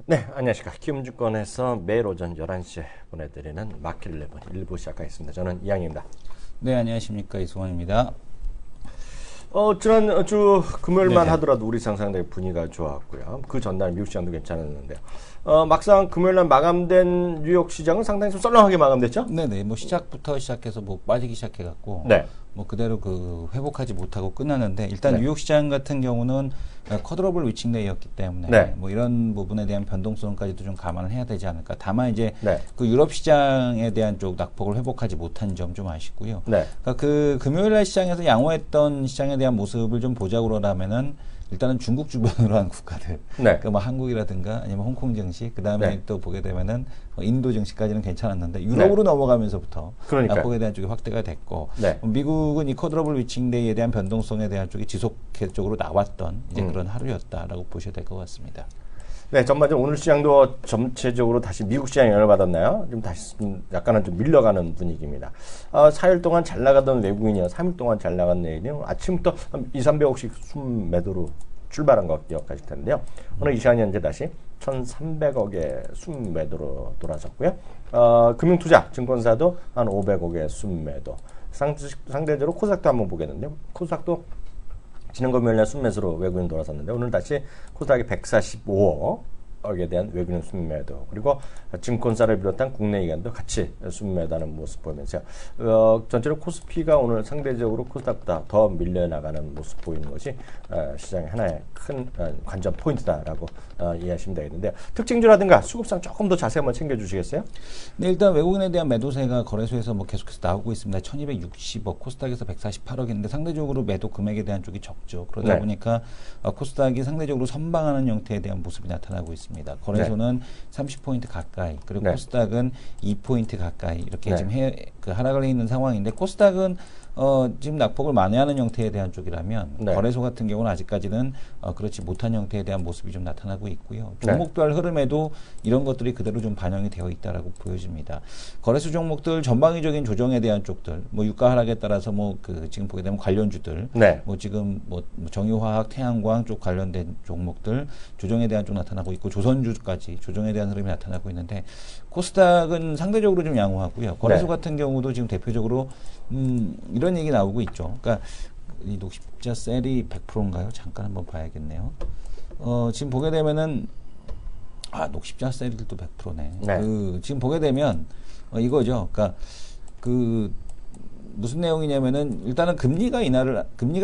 네, 안녕하십니까. 키움증권에서 매일 오전 11시에 보내드리는 마켓 11 1부 시작하겠습니다. 저는 이양입니다. 네, 안녕하십니까. 이승원입니다. 지난주 금요일만 네네. 하더라도 우리 시장 상당히 분위기가 좋았고요. 그 전날 미국 시장도 괜찮았는데요. 막상 금요일날 마감된 뉴욕 시장은 상당히 좀 썰렁하게 마감됐죠? 네네. 뭐 시작부터 시작해서 뭐 빠지기 시작해갖고 네. 뭐 그대로 그 회복하지 못하고 끝났는데 일단 네. 뉴욕 시장 같은 경우는 쿼드러블 위칭데이였기 때문에 네. 뭐 이런 부분에 대한 변동성까지도 좀 감안을 해야 되지 않을까. 다만 이제 네. 그 유럽 시장에 대한 쪽 낙폭을 회복하지 못한 점 좀 아쉽고요. 네. 그러니까 그 금요일날 시장에서 양호했던 시장에 대한 모습을 좀 보자고 그러라면은 일단은 중국 주변으로 한 국가들, 네. 그러니까 뭐 한국이라든가 아니면 홍콩 증시, 그 다음에 네. 또 보게 되면은 인도 증시까지는 괜찮았는데 유럽으로 넘어가면서부터 그러니까요. 낙폭에 대한 쪽이 확대가 됐고, 네. 미국은 이 쿼드러블 위칭데이에 대한 변동성에 대한 쪽이 지속적으로 나왔던 이제 그런 하루였다라고 보셔야 될 것 같습니다. 네, 전반적으로 오늘 시장도 전체적으로 다시 미국 시장에 영향을 받았나요? 좀 다시 약간은 좀 밀려가는 분위기입니다. 4일 동안 잘 나가던 외국인이요. 3일 동안 잘 나간 내일은 아침부터 한 200~300억씩 순매도로 출발한 거 기억하실 텐데요. 오늘 이 시간이 현재 다시 1,300억의 순매도로 돌아섰고요. 금융투자, 증권사도 한 500억의 순매도. 상대적으로 코스닥도 한번 보겠는데요. 코스닥도 지난 금요일날 순매수로 외국인 돌아섰는데 오늘 다시 코스닥이 145억에 대한 외국인 순매도, 그리고 증권사를 비롯한 국내 기관도 같이 순매도하는 모습 보이면서 전체로 코스피가 오늘 상대적으로 코스닥보다 더 밀려나가는 모습 보이는 것이 시장의 하나의 큰 관전 포인트다라고 이해하시면 되겠는데요. 특징주라든가 수급상 조금 더 자세히 한번 챙겨주시겠어요? 네, 일단 외국인에 대한 매도세가 거래소에서 뭐 계속해서 나오고 있습니다. 1260억, 코스닥에서 148억인데 상대적으로 매도 금액에 대한 쪽이 적죠. 그러다 네. 보니까 코스닥이 상대적으로 선방하는 형태에 대한 모습이 나타나고 있습니다. 거래소는 30포인트 가까이, 그리고 네. 코스닥은 2포인트 가까이 이렇게 네. 지금 하락을 해 있는 상황인데, 코스닥은 지금 낙폭을 만회하는 형태에 대한 쪽이라면 네. 거래소 같은 경우는 아직까지는 그렇지 못한 형태에 대한 모습이 좀 나타나고 있고요. 종목별 흐름에도 이런 것들이 그대로 좀 반영이 되어 있다라고 보여집니다. 거래소 종목들 전방위적인 조정에 대한 쪽들, 뭐 유가 하락에 따라서 뭐 그 지금 보게 되면 관련주들, 네. 뭐 지금 뭐 정유화학, 태양광 쪽 관련된 종목들 조정에 대한 쪽 나타나고 있고, 조선주까지 조정에 대한 흐름이 나타나고 있는데, 코스닥은 상대적으로 좀 양호하고요. 거래소 네. 같은 경우도 지금 대표적으로 이런 얘기 나오고 있죠. 그러니까 이 녹십자 셀이 100%인가요? 잠깐 한번 봐야겠네요. 지금 보게 되면은 녹십자 셀들도 100%네. 네. 지금 보게 되면 이거죠. 그러니까 무슨 내용이냐면은 일단은 금리가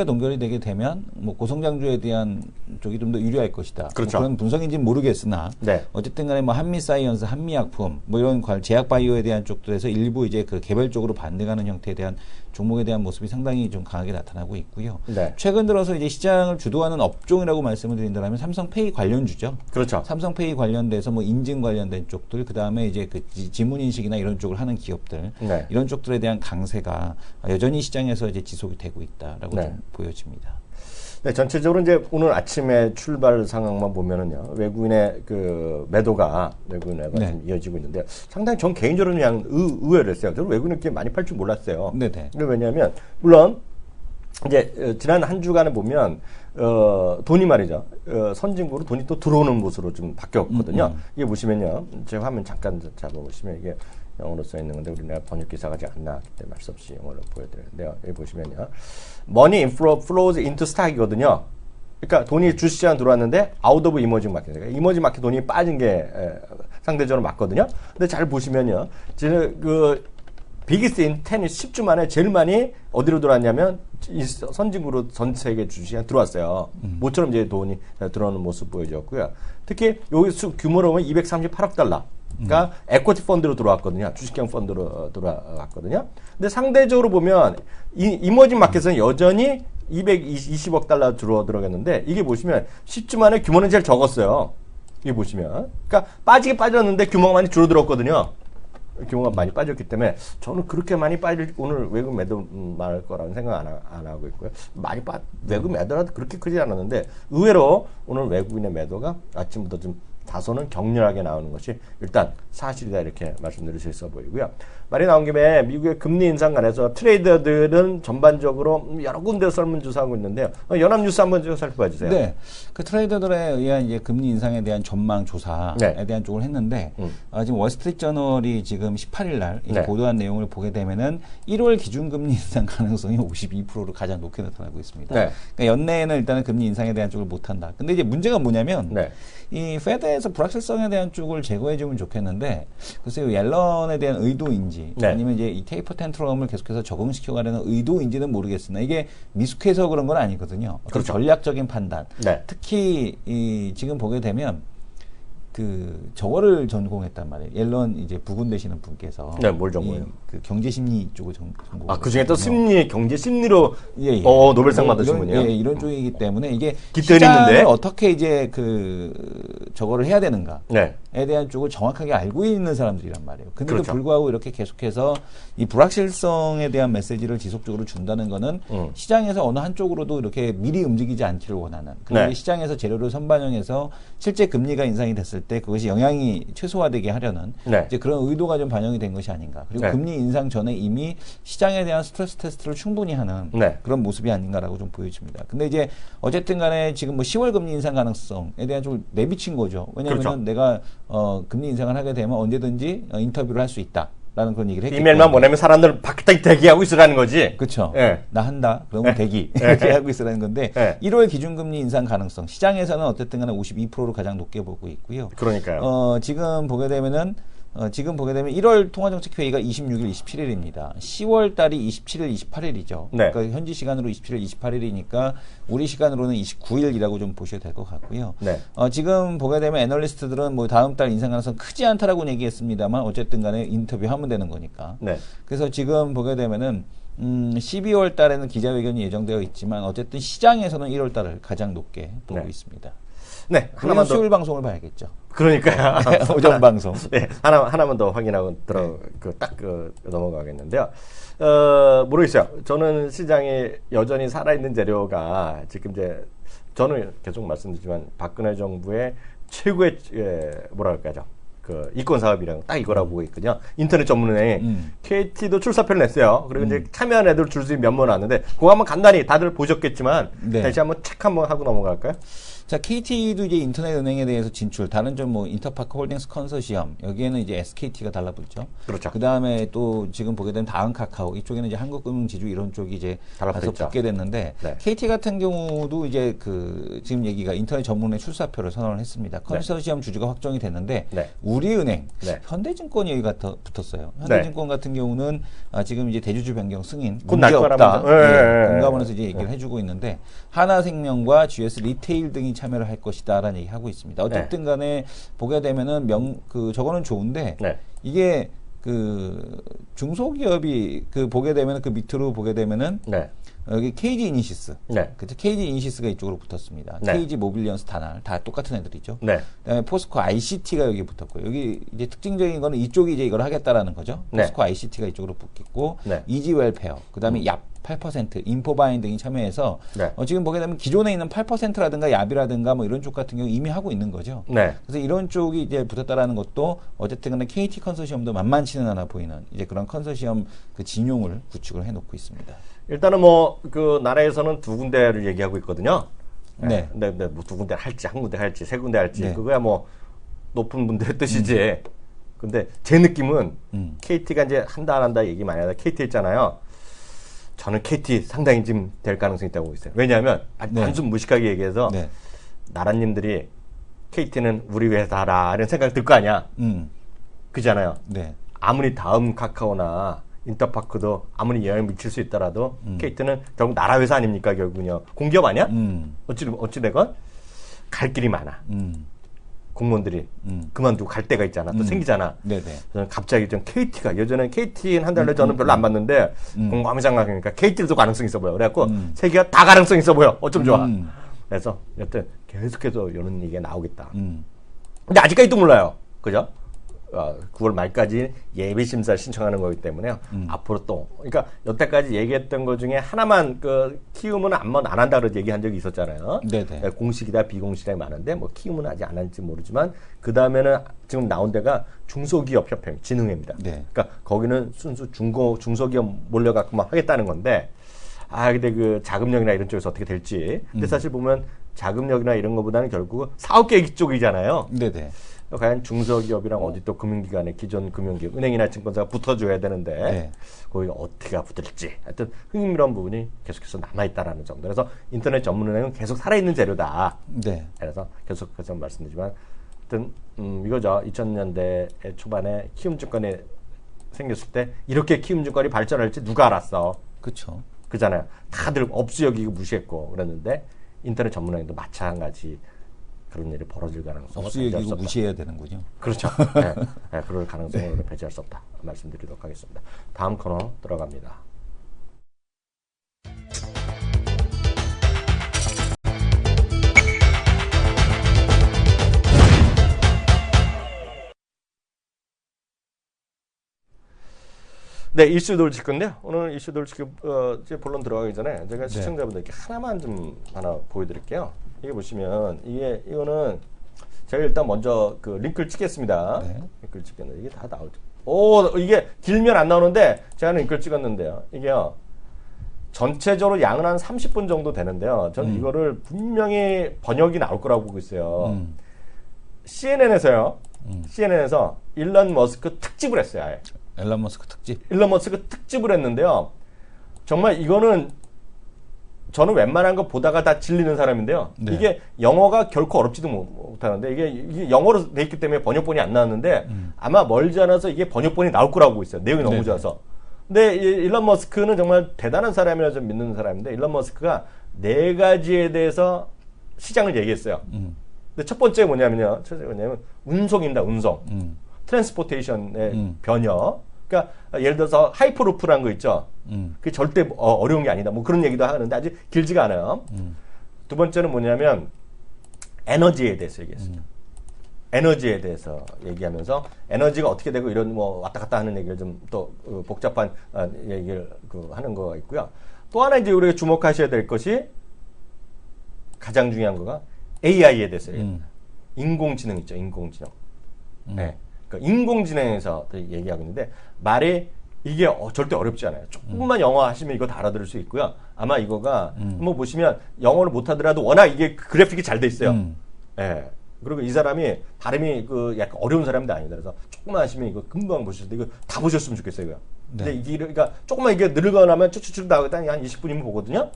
동결이 되게 되면 뭐 고성장주에 대한 쪽이 좀 더 유리할 것이다. 그렇죠. 뭐 그런 분석인지는 모르겠으나 네. 어쨌든 간에 뭐 한미사이언스, 한미약품 뭐 이런 제약바이오에 대한 쪽들에서 일부 이제 그 개별적으로 반등하는 형태에 대한 종목에 대한 모습이 상당히 좀 강하게 나타나고 있고요. 네. 최근 들어서 이제 시장을 주도하는 업종이라고 말씀을 드린다면 삼성페이 관련주죠. 그렇죠. 삼성페이 관련돼서 뭐 인증 관련된 쪽들, 그 다음에 이제 그 지문인식이나 이런 쪽을 하는 기업들, 네. 이런 쪽들에 대한 강세가 여전히 시장에서 이제 지속이 되고 있다라고 네. 좀 보여집니다. 네, 전체적으로 이제 오늘 아침에 출발 상황만 보면은요, 외국인의 매도가 네. 좀 이어지고 있는데, 상당히 전 개인적으로는 그냥 의외로 했어요. 저는 외국인을 이렇게 많이 팔 줄 몰랐어요. 네네. 왜냐하면, 물론, 이제, 지난 한 주간에 보면, 돈이 말이죠. 선진국으로 돈이 또 들어오는 곳으로 좀 바뀌었거든요. 이게 보시면요. 제가 화면 잠깐 잡아보시면 이게 영어로 써 있는 건데, 우리 내가 번역 기사가 아직 안 나왔기 때문에 말 수 없이 영어로 보여드리는데요. 여기 보시면요. Money flows into stock이거든요. 그러니까 돈이 주시장 들어왔는데 out of emerging market. 그러니까 emerging market 돈이 빠진 게 상대적으로 맞거든요. 근데 잘 보시면요. 지금 비기스 인 10주 만에 제일 많이 어디로 들어왔냐면 이 선진국으로 전 세계 주식시장 들어왔어요. 모처럼 이제 돈이 들어오는 모습 보여줬고요. 특히 여기 규모로 보면 238억 달러. 그러니까 에코티 펀드로 들어왔거든요. 주식형 펀드로 들어왔거든요. 근데 상대적으로 보면 이머징 마켓은 여전히 220억 달러 들어가겠는데, 이게 보시면 10주 만에 규모는 제일 적었어요. 이게 보시면. 그러니까 빠졌는데 규모가 많이 줄어들었거든요. 규모가 많이 빠졌기 때문에 저는 그렇게 많이 빠질 오늘 외국 매도 말할 거라는 생각 안 하고 있고요. 외국 매도라도 그렇게 크지 않았는데 의외로 오늘 외국인의 매도가 아침부터 좀 다소는 격렬하게 나오는 것이 일단 사실이다 이렇게 말씀드릴 수 있어 보이고요. 말이 나온 김에 미국의 금리 인상 관해서 트레이더들은 전반적으로 여러 군데 설문조사하고 있는데요. 연합뉴스 한번 좀 살펴봐 주세요. 네, 그 트레이더들에 의한 이제 금리 인상에 대한 전망 조사에 네. 대한 쪽을 했는데 지금 월스트리트 저널이 지금 18일 날 이제 네. 보도한 내용을 보게 되면은 1월 기준금리 인상 가능성이 52%로 가장 높게 나타나고 있습니다. 네. 그러니까 연내에는 일단은 금리 인상에 대한 쪽을 못한다. 근데 이제 문제가 뭐냐면 네. 이 페드에서 불확실성에 대한 쪽을 제거해주면 좋겠는데 글쎄요 옐런에 대한 의도인지 네. 아니면 이제 이 테이퍼 텐트럼을 계속해서 적응시켜가려는 의도인지는 모르겠으나 이게 미숙해서 그런 건 아니거든요. 어떤 그렇죠. 전략적인 판단. 네. 특히 지금 보게 되면 그 저거를 전공했단 말이에요. 옐런 이제 부군 되시는 분께서 네, 뭘 전공해요? 그 경제 심리 쪽을 전공. 아, 그 중에 또 심리, 경제 심리로 예. 노벨상 받으신 분이요? 예, 이런 쪽이기 때문에 이게 깃들이 시장을 있는데? 어떻게 이제 그 저거를 해야 되는가에 네. 대한 쪽을 정확하게 알고 있는 사람들이란 말이에요. 근데도 그렇죠. 불구하고 이렇게 계속해서 이 불확실성에 대한 메시지를 지속적으로 준다는 거는 시장에서 어느 한쪽으로도 이렇게 미리 움직이지 않기를 원하는. 그리고 네. 시장에서 재료를 선반영해서 실제 금리가 인상이 됐을 때 그것이 영향이 최소화되게 하려는 네. 이제 그런 의도가 좀 반영이 된 것이 아닌가. 그리고 네. 금리 인상 전에 이미 시장에 대한 스트레스 테스트를 충분히 하는 네. 그런 모습이 아닌가라고 좀 보여집니다. 근데 이제 어쨌든 간에 지금 뭐 10월 금리 인상 가능성에 대한 좀 내비친 거죠. 왜냐하면 그렇죠. 내가 금리 인상을 하게 되면 언제든지 인터뷰를 할 수 있다. 라는 그런 얘기를 했기 이메일만 때문에. 보내면 사람들 밖에 대기하고 있으라는 거지. 그렇죠. 예. 나 한다. 그러면 예. 대기. 이렇게 하고 있으라는 건데 예. 1월 기준금리 인상 가능성. 시장에서는 어쨌든 간에 52%로 가장 높게 보고 있고요. 그러니까요. 지금 보게 되면 1월 통화정책회의가 26일, 27일입니다. 10월 달이 27일, 28일이죠. 네. 그러니까 현지 시간으로 27일, 28일이니까 우리 시간으로는 29일이라고 좀 보셔도 될 것 같고요. 네. 지금 보게 되면 애널리스트들은 뭐 다음 달 인상 가능성 크지 않다라고 얘기했습니다만 어쨌든 간에 인터뷰하면 되는 거니까. 네. 그래서 지금 보게 되면은 12월 달에는 기자회견이 예정되어 있지만 어쨌든 시장에서는 1월 달을 가장 높게 보고 네. 있습니다. 네. 그리고 하나만 더. 수요일 방송을 봐야겠죠. 그러니까요. 오전 방송. 네. 하나만 더 확인하고 넘어가겠는데요. 모르겠어요. 저는 시장에 여전히 살아있는 재료가 지금 이제 저는 계속 말씀드리지만 박근혜 정부의 최고의 뭐랄까죠. 그 이권 사업이랑 딱 이거라고 보고 있거든요. 인터넷 전문은행 KT도 출사표를 냈어요. 그리고 이제 참여한 애들 줄줄이 몇몇 왔는데 그거 한번 간단히 다들 보셨겠지만 네. 다시 한번 체크 한번 하고 넘어갈까요? 자, KT도 이제 인터넷 은행에 대해서 진출, 다른 좀 뭐 인터파크 홀딩스 컨소시엄, 여기에는 이제 SKT가 달라붙죠. 그렇죠. 그 다음에 또 지금 보게 된 다음 카카오, 이쪽에는 이제 한국금융지주 이런 쪽이 이제 달라붙어 가서 있죠. 붙게 됐는데, 네. KT 같은 경우도 이제 그 지금 얘기가 인터넷 전문의 출사표를 선언을 했습니다. 컨소시엄 주주가 확정이 됐는데, 네. 우리은행, 네. 현대증권이 여기가 붙었어요. 현대증권 같은 경우는 지금 이제 대주주 변경 승인 곧 문제 날 없다. 거라면서. 예. 금감원에서 이제 얘기를 해주고 있는데 하나생명과 GS 리테일 등이 참여를 할 것이다라는 얘기 하고 있습니다. 어쨌든 간에 보게 되면은 저거는 좋은데 네. 이게 그 중소기업이 그 보게 되면 그 밑으로 보게 되면은 네. 여기 KG 이니시스, 네. 그죠? KG 이니시스가 이쪽으로 붙었습니다. 네. KG 모빌리언스 다날 다 똑같은 애들이죠. 네. 그다음에 포스코 ICT가 여기 붙었고요. 여기 이제 특징적인 거는 이쪽이 이제 이걸 하겠다라는 거죠. 네. 포스코 ICT가 이쪽으로 붙겠고, 네. 이지웰페어, 그다음에 얍 8%, 인포바인 등이 참여해서 네. 지금 보게 되면 기존에 있는 8%라든가 얍이라든가 뭐 이런 쪽 같은 경우 이미 하고 있는 거죠. 네. 그래서 이런 쪽이 이제 붙었다라는 것도 어쨌든 간에 KT 컨소시엄도 만만치는 않아 보이는 이제 그런 컨소시엄 그 진용을 구축을 해놓고 있습니다. 일단은 뭐 그 나라에서는 두 군데를 얘기하고 있거든요. 네. 근데 뭐 두 군데 할지 한 군데 할지 세 군데 할지 네. 그거야 뭐 높은 분들의 뜻이지. 근데 제 느낌은 KT가 이제 한다 안 한다 얘기 많이 하다 KT 했잖아요. 저는 KT 상당히 지금 될 가능성이 있다고 보고 있어요. 왜냐하면 네. 단순 무식하게 얘기해서 네. 나라님들이 KT는 우리 회사라 이런 생각 들 거 아니야. 그잖아요. 네. 아무리 다음 카카오나 인터파크도 아무리 영향을 미칠 수 있더라도 KT는 결국 나라 회사 아닙니까 결국은요. 공기업 아니야? 어찌되건 갈 길이 많아. 공무원들이 그만두고 갈 데가 있잖아. 또 생기잖아. 네네. 저는 갑자기 좀 KT가 예전에 KT는 한 달에 저는 별로 안 봤는데 공감이 생각하니까 KT도 가능성이 있어 보여. 그래갖고 세 개가 다 가능성이 있어 보여. 어쩜 좋아. 그래서 여튼 계속해서 이런 얘기가 나오겠다. 근데 아직까지도 몰라요. 그죠? 9월 말까지 예비 심사를 신청하는 거기 때문에요. 앞으로 또 그러니까 여태까지 얘기했던 것 중에 하나만 키움은 안 한다 그런 얘기한 적이 있었잖아요. 네네. 공식이다 비공식이다 많은데 뭐 키움은 아직 안 할지 모르지만 그 다음에는 지금 나온 데가 중소기업협회 진흥회입니다. 네. 그러니까 거기는 순수 중소기업 몰려갖고 막 하겠다는 건데 근데 그 자금력이나 이런 쪽에서 어떻게 될지. 근데 사실 보면 자금력이나 이런 거보다는 결국 사업 계획 쪽이잖아요. 네네. 과연 중소기업이랑 어디 또 금융기관에 기존 금융기업, 은행이나 증권사가 붙어줘야 되는데 네. 거기 어떻게 붙을지 하여튼 흥미로운 부분이 계속해서 남아있다라는 정도. 그래서 인터넷 전문은행은 계속 살아있는 재료다. 네. 그래서 계속해서 말씀드리지만 하여튼 이거죠. 2000년대 초반에 키움증권이 생겼을 때 이렇게 키움증권이 발전할지 누가 알았어. 그렇죠. 그잖아요. 다들 없이 여기고 무시했고 그랬는데 인터넷 전문행도 마찬가지 그런 일이 벌어질 가능성을 없이 여기고 무시해야 되는군요. 그렇죠. 네, 그럴 가능성을 배제할 수 없다 말씀드리도록 하겠습니다. 다음 코너 들어갑니다. 네, 이슈 돌칠 건데요. 오늘 이슈 돌칠 이제 본론 들어가기 전에 제가 시청자분들께 하나만 좀 하나 보여드릴게요. 이게 보시면 이거는 제가 일단 먼저 그 링크를 찍겠습니다. 네. 링크를 찍겠는데 이게 다 나오죠. 오, 이게 길면 안 나오는데 제가 링크를 찍었는데요. 이게요. 전체적으로 양은 한 30분 정도 되는데요. 저는 이거를 분명히 번역이 나올 거라고 보고 있어요. CNN에서요. CNN에서 일론 머스크 특집을 했어요. 아예. 일론 머스크 특집. 일론 머스크 특집을 했는데요. 정말 이거는 저는 웬만한 거 보다가 다 질리는 사람인데요. 네. 이게 영어가 결코 어렵지도 못하는데 이게 영어로 돼 있기 때문에 번역본이 안 나왔는데 아마 멀지 않아서 이게 번역본이 나올 거라고 보고 있어요. 내용이 너무 네네. 좋아서. 근데 일론 머스크는 정말 대단한 사람이라 좀 믿는 사람인데 일론 머스크가 4가지에 대해서 시장을 얘기했어요. 근데 첫 번째 뭐냐면요. 운송입니다. 운송. 트랜스포테이션의 변형. 그러니까 예를 들어서 하이퍼루프라는 거 있죠. 그게 절대 어려운 게 아니다. 뭐 그런 얘기도 하는데 아직 길지가 않아요. 두 번째는 뭐냐면 에너지에 대해서 얘기했습니다. 에너지에 대해서 얘기하면서 에너지가 어떻게 되고 이런 뭐 왔다 갔다 하는 얘기를 좀 또 복잡한 얘기를 하는 거가 있고요. 또 하나 이제 우리가 주목하셔야 될 것이 가장 중요한 거가 AI에 대해서 얘기합니다. 인공지능 있죠. 인공지능. 네. 그러니까 인공지능에서 얘기하고 있는데 말이 이게 절대 어렵지 않아요. 조금만 영어 하시면 이거 다 알아들을 수 있고요. 아마 이거가 한번 보시면 영어를 못하더라도 워낙 이게 그래픽이 잘 돼 있어요. 예. 그리고 이 사람이 발음이 약간 어려운 사람도 아니다. 그래서 조금만 하시면 이거 금방 보실 때 이거 다 보셨으면 좋겠어요. 이거. 근데 이게 그러니까 조금만 이게 늘어나면 쭉쭉쭉 나오다 한 20분이면 보거든요.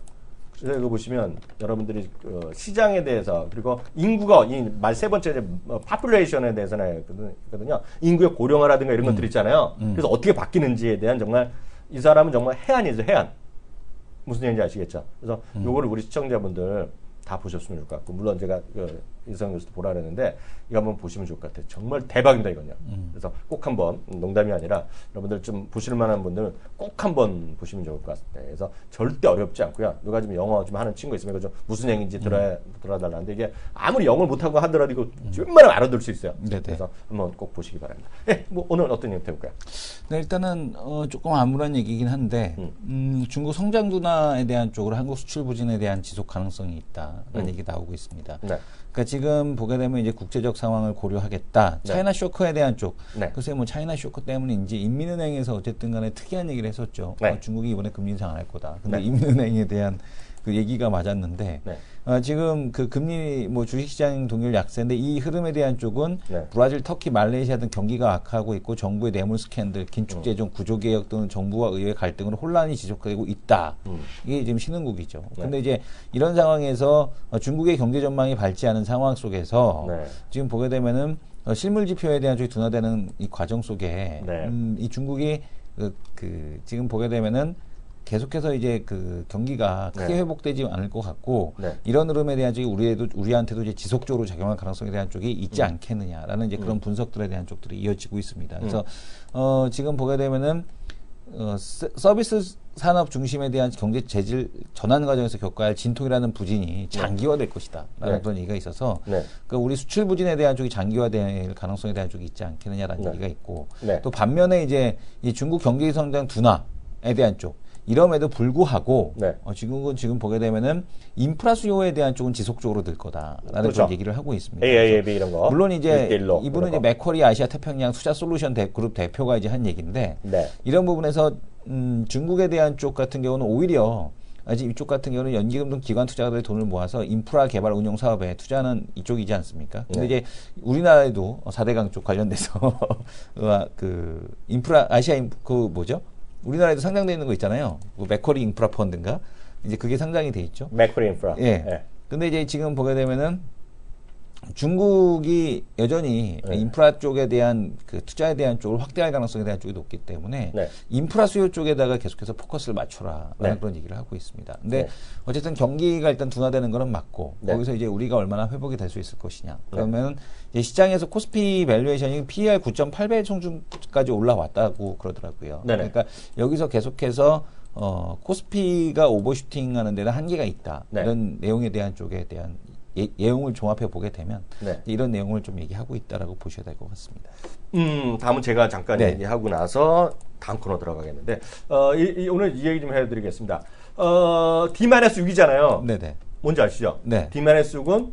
그래서 이거 보시면 여러분들이 시장에 대해서 그리고 인구가 말 세 번째 파퓰레이션에 대해서는 있거든요. 인구의 고령화라든가 이런 것들 있잖아요. 그래서 어떻게 바뀌는지에 대한 정말 이 사람은 정말 해안이죠. 해안. 무슨 얘기인지 아시겠죠? 그래서 요거를 우리 시청자분들 다 보셨으면 좋을 것 같고 물론 제가 이성 교수도 보라 그랬는데 이거 한번 보시면 좋을 것 같아요. 정말 대박입니다 이건요. 그래서 꼭 한번 농담이 아니라 여러분들 좀 보실 만한 분들은 꼭 한번 보시면 좋을 것 같습니다. 그래서 절대 어렵지 않고요. 누가 좀 영어 좀 하는 친구 있으면 이거 좀 무슨 얘기인지 들어달라는데 이게 아무리 영어를 못하고 하더라도 이거 웬만하면 알아들 수 있어요. 네네. 그래서 한번 꼭 보시기 바랍니다. 네, 뭐 오늘 어떤 얘기 해볼까요? 네, 일단은 조금 암울한 얘기긴 한데 중국 성장 둔화에 대한 쪽으로 한국 수출 부진에 대한 지속 가능성이 있다라는 얘기 나오고 있습니다. 네. 그러니까 지금 보게 되면 이제 국제적 상황을 고려하겠다. 네. 차이나 쇼크에 대한 쪽. 네. 글쎄 뭐 차이나 쇼크 때문인지 인민은행에서 어쨌든 간에 특이한 얘기를 했었죠. 네. 중국이 이번에 금리 인상 안 할 거다. 근데 네. 인민은행에 대한 그 얘기가 맞았는데 네. 지금 그 금리 뭐 주식시장 동결 약세인데 이 흐름에 대한 쪽은 네. 브라질, 터키, 말레이시아 등 경기가 악화하고 있고 정부의 뇌물 스캔들, 긴축 재정, 구조개혁 등은 정부와 의회 갈등으로 혼란이 지속되고 있다. 이게 지금 신흥국이죠. 네. 근데 이제 이런 상황에서 중국의 경제 전망이 밝지 않은 상황 속에서 네. 지금 보게 되면은 실물 지표에 대한 쪽이 둔화되는 이 과정 속에 네. 이 중국이 지금 보게 되면은 계속해서 이제 그 경기가 크게 네. 회복되지 않을 것 같고 네. 이런 흐름에 대한 쪽이 우리한테도 이제 지속적으로 작용할 가능성에 대한 쪽이 있지 않겠느냐라는 이제 그런 분석들에 대한 쪽들이 이어지고 있습니다. 그래서 지금 보게 되면은 서비스 산업 중심에 대한 경제 재질 전환 과정에서 겪어야 할 진통이라는 부진이 장기화될 것이다라는 네. 그런 얘기가 있어서 네. 그 우리 수출 부진에 대한 쪽이 장기화될 가능성에 대한 쪽이 있지 않겠느냐라는 네. 얘기가 있고 네. 또 반면에 이제 이 중국 경기 성장 둔화에 대한 쪽 이럼에도 불구하고 네. 지금 보게 되면은 인프라 수요에 대한 쪽은 지속적으로 늘 거다라는 그렇죠. 그런 얘기를 하고 있습니다. AIAB 이런 거. 물론 이제 1:1로 이분은 이런 이제 거. 맥쿼리 아시아 태평양 투자 솔루션 그룹 대표가 이제 한 얘기인데 네. 이런 부분에서 중국에 대한 쪽 같은 경우는 오히려 아직 이쪽 같은 경우는 연기금 등 기관 투자자들의 돈을 모아서 인프라 개발 운용 사업에 투자하는 이쪽이지 않습니까? 근데 네. 이제 우리나라에도 4대강 쪽 관련돼서 그 인프라 아시아 그 뭐죠? 우리나라에도 상장되어 있는 거 있잖아요. 그 맥쿼리 인프라 펀드인가? 이제 그게 상장이 돼 있죠. 맥쿼리 인프라. 예. 네. 근데 이제 지금 보게 되면은 중국이 여전히 네. 인프라 쪽에 대한 그 투자에 대한 쪽을 확대할 가능성에 대한 쪽이 높기 때문에 네. 인프라 수요 쪽에다가 계속해서 포커스를 맞춰라라는 네. 그런 얘기를 하고 있습니다. 근데 네. 어쨌든 경기가 일단 둔화되는 거는 맞고 네. 거기서 이제 우리가 얼마나 회복이 될 수 있을 것이냐. 그러면 이제 시장에서 코스피 밸류에이션이 PER 9.8배 총중까지 올라왔다고 그러더라고요. 네네. 그러니까 여기서 계속해서 코스피가 오버슈팅하는 데는 한계가 있다. 네. 이런 내용에 대한 쪽에 대한 내용을 종합해 보게 되면 네. 이런 내용을 좀 얘기하고 있다라고 보셔야 될 것 같습니다. 다음은 제가 잠깐 네. 얘기하고 나서 다음 코너 들어가겠는데 오늘 이 얘기 좀 해드리겠습니다. D-6이잖아요. 네네. 뭔지 아시죠? 네. D-6은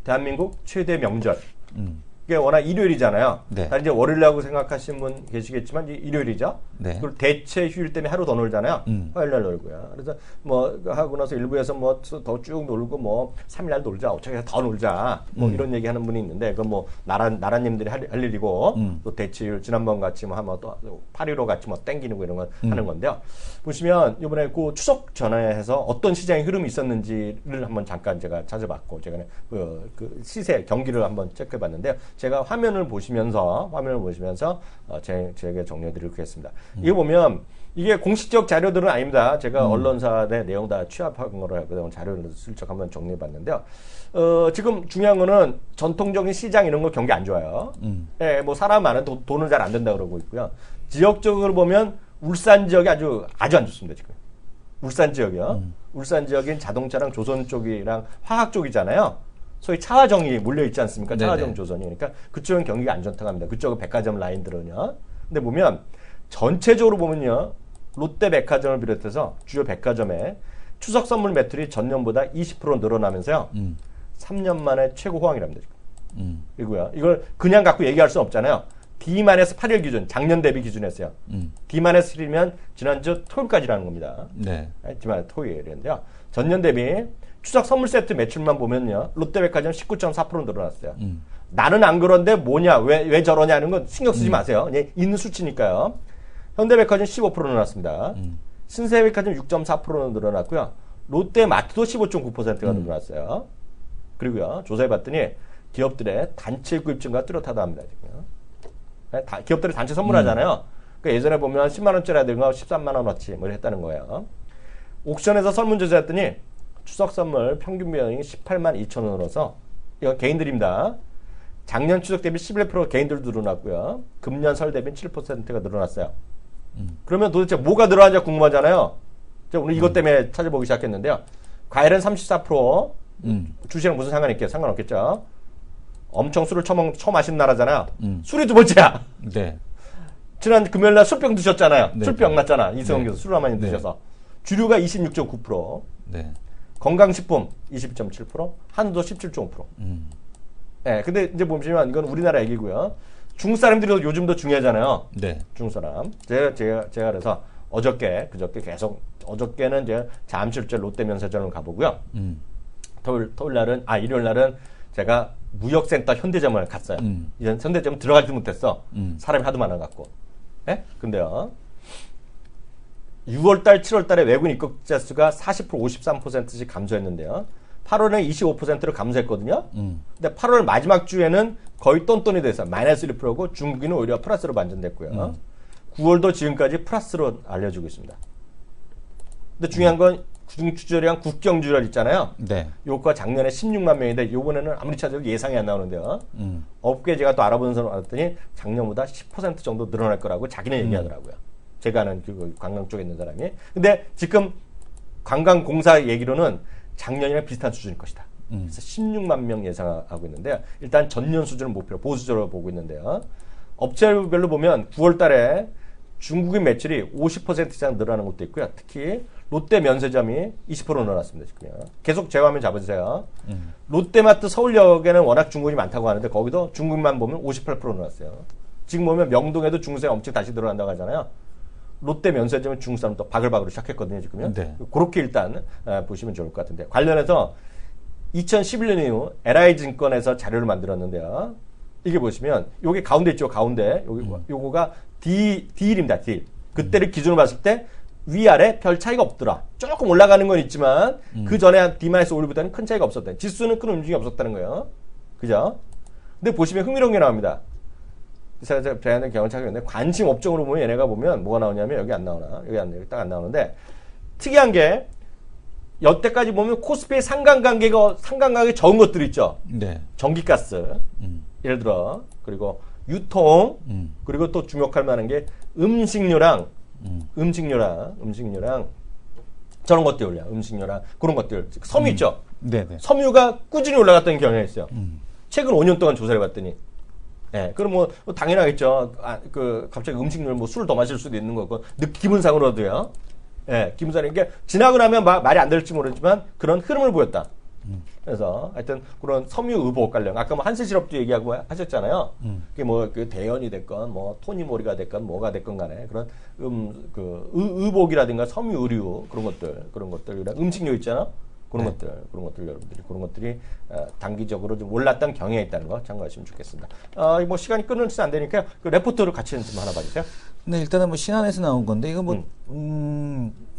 대한민국 최대 명절. 음. 이게 워낙 일요일이잖아요. 네. 다른 이제 월요일이라고 생각하시는 분 계시겠지만 이제 일요일이죠. 네. 그리고 대체 휴일 때문에 하루 더 놀잖아요. 화요일 날 놀고요. 그래서 뭐 하고 나서 일부에서 뭐 더 쭉 놀고 뭐 3일 날 놀자. 어차피 더 놀자. 뭐 이런 얘기 하는 분이 있는데 그건 뭐 나라님들이 할 일이고 또 대체 휴일 지난번 같이 뭐 하면 또 8.15 같이 뭐 땡기는 거 이런 거 하는 건데요. 보시면 이번에 그 추석 전에해서 어떤 시장의 흐름이 있었는지를 한번 잠깐 제가 찾아봤고 제가 그 시세 경기를 한번 체크해 봤는데요. 제가 화면을 보시면서 제게 정리해 드리겠습니다. 이거 보면 이게 공식적 자료들은 아닙니다. 제가 언론사 내 내용 다 취합한 거로 해서 자료를 슬쩍 한번 정리해 봤는데요. 지금 중요한 거는 전통적인 시장 이런 거 경기 안 좋아요. 예, 뭐 사람 많은 돈은 잘 안 된다 그러고 있고요. 지역적으로 보면 울산 지역이 아주 안 좋습니다, 지금. 울산 지역이요. 울산 지역인 자동차랑 조선 쪽이랑 화학 쪽이잖아요. 소위 차화정이 몰려 있지 않습니까? 차화정 네네. 조선이. 그러니까 그쪽은 경기가 안 좋다고 합니다. 그쪽은 백화점 라인들은요. 근데 보면 전체적으로 보면요. 롯데백화점을 비롯해서 주요 백화점에 추석 선물 매출이 전년보다 20% 늘어나면서요. 3년 만에 최고 호황이랍니다. 지금. 그리고요. 이걸 그냥 갖고 얘기할 수는 없잖아요. D-8일 기준, 작년 대비 기준에서요. D-7이면 지난주 토요일까지라는 겁니다. 네. 지난 토요일인데요. 전년 대비 추석 선물 세트 매출만 보면요. 롯데백화점 19.4% 늘어났어요. 나는 안 그런데 뭐냐, 왜 저러냐는 건 신경 쓰지 마세요. 그냥 있는 수치니까요. 현대백화점 15% 늘어났습니다. 신세백화점 6.4% 늘어났고요. 롯데마트도 15.9%가 늘어났어요. 그리고요. 조사해봤더니 기업들의 단체 구입 증가가 뚜렷하다 합니다. 지금. 기업들이 단체 선물하잖아요. 그러니까 예전에 보면 10만 원짜리라든가 13만 원어치 뭐 했다는 거예요. 옥션에서 설문조사했더니 추석 선물 평균 비용이 18만 2천 원으로서 이건 개인들입니다. 작년 추석 대비 11% 개인들도 늘어났고요. 금년 설 대비 7%가 늘어났어요. 그러면 도대체 뭐가 늘어나는지 궁금하잖아요. 제가 오늘 이것 때문에 찾아보기 시작했는데요. 과일은 34%, 주식이랑 무슨 상관이 있겠어요? 상관없겠죠. 엄청 술을 처음 마시는 나라잖아요. 술이 두 번째야. 네. 지난 금요일 날 술병 드셨잖아요. 네. 술병 났잖아. 이승원 네. 교수 술을 많이 네. 드셔서. 주류가 26.9%, 네. 건강식품 20.7%, 한우도 17.5%. 예, 근데 이제 보시면 이건 우리나라 얘기고요. 중국 사람들이 요즘도 중요하잖아요. 네. 중국 사람. 제가 그래서 그저께 계속 어저께는 이제 잠실제 롯데면세점을 가보고요. 토요일 날은 일요일 날은 제가 무역센터 현대점을 갔어요. 이전 현대점 들어가지도 못했어. 사람이 하도 많아갖고. 예? 근데요. 6월달, 7월달에 외국인 입국자 수가 40%, 53%씩 감소했는데요. 8월에 25%로 감소했거든요. 근데 8월 마지막 주에는 거의 똔똔이 돼서 마이너스 1%고 중국인은 오히려 플러스로 반전됐고요. 9월도 지금까지 플러스로 알려지고 있습니다. 근데 중요한 건 중추절이랑 국경주절 있잖아요. 네. 요거가 작년에 16만 명인데 요번에는 아무리 찾아도 예상이 안 나오는데요. 업계 제가 또 알아보는 사람 알았더니 작년보다 10% 정도 늘어날 거라고 자기는 얘기하더라고요. 제가 아는 그 관광 쪽에 있는 사람이. 근데 지금 관광공사 얘기로는 작년이랑 비슷한 수준일 것이다. 그래서 16만 명 예상하고 있는데요. 일단 전년 수준을 목표로 보수적으로 보고 있는데요. 업체별로 보면 9월 달에 중국인 매출이 50% 이상 늘어나는 것도 있고요. 특히 롯데 면세점이 20% 늘어났습니다. 지금요. 계속 제 화면 잡아주세요. 롯데마트 서울역에는 워낙 중국인이 많다고 하는데 거기도 중국만 보면 58% 늘어났어요. 지금 보면 명동에도 중국세가 엄청 다시 늘어난다고 하잖아요. 롯데 면세점은 중국 사람 또 바글바글 시작했거든요. 지금요. 네. 그렇게 일단 보시면 좋을 것 같은데 관련해서 2011년 이후 LI증권에서 자료를 만들었는데요. 이게 보시면 요게 가운데 있죠. 가운데 요거가 D입니다. D. 그때를 기준으로 봤을 때 위아래 별 차이가 없더라. 조금 올라가는 건 있지만 그 전에 한 D-5보다는 큰 차이가 없었다. 지수는 큰 움직임이 없었다는 거예요. 그죠? 근데 보시면 흥미로운 게 나옵니다. 제가 제안된 경험 찾았는데 관심 업종으로 보면 얘네가 보면 뭐가 나오냐면 여기 안 나오나? 여기 딱 안 나오는데 특이한 게 여태까지 보면 코스피의 상관관계가 적은 것들 있죠. 네. 전기가스, 예를 들어 그리고 유통, 그리고 또 주목할 만한 게 음식료랑 저런 것들 올려. 음식료랑 그런 것들. 섬유 있죠. 네네. 섬유가 꾸준히 올라갔던 경향이 있어요. 최근 5년 동안 조사를 해봤더니. 예, 그럼 뭐 당연하겠죠. 갑자기 음식료 뭐 술을 더 마실 수도 있는 거고 기분상으로도요. 예, 기분상으로 이게 지나고 나면 말이 안 될지 모르지만 그런 흐름을 보였다. 그래서 하여튼 그런 섬유 의복 관련 아까 뭐 한세실업도 얘기하고 하셨잖아요. 그게 뭐 그 대연이 됐건 뭐 토니모리가 됐건 뭐가 됐건 간에 그런 의복이라든가 섬유 의류 그런 것들 음식료 있잖아. 그런 것들 여러분들이 그런 것들이 단기적으로 좀 올랐던 경향이 있다는 거 참고하시면 좋겠습니다. 뭐 시간이 끊어지면 안 되니까요. 그 레포트를 같이 좀 하나 봐주세요. 네, 일단은 뭐 신한에서 나온 건데 이거 뭐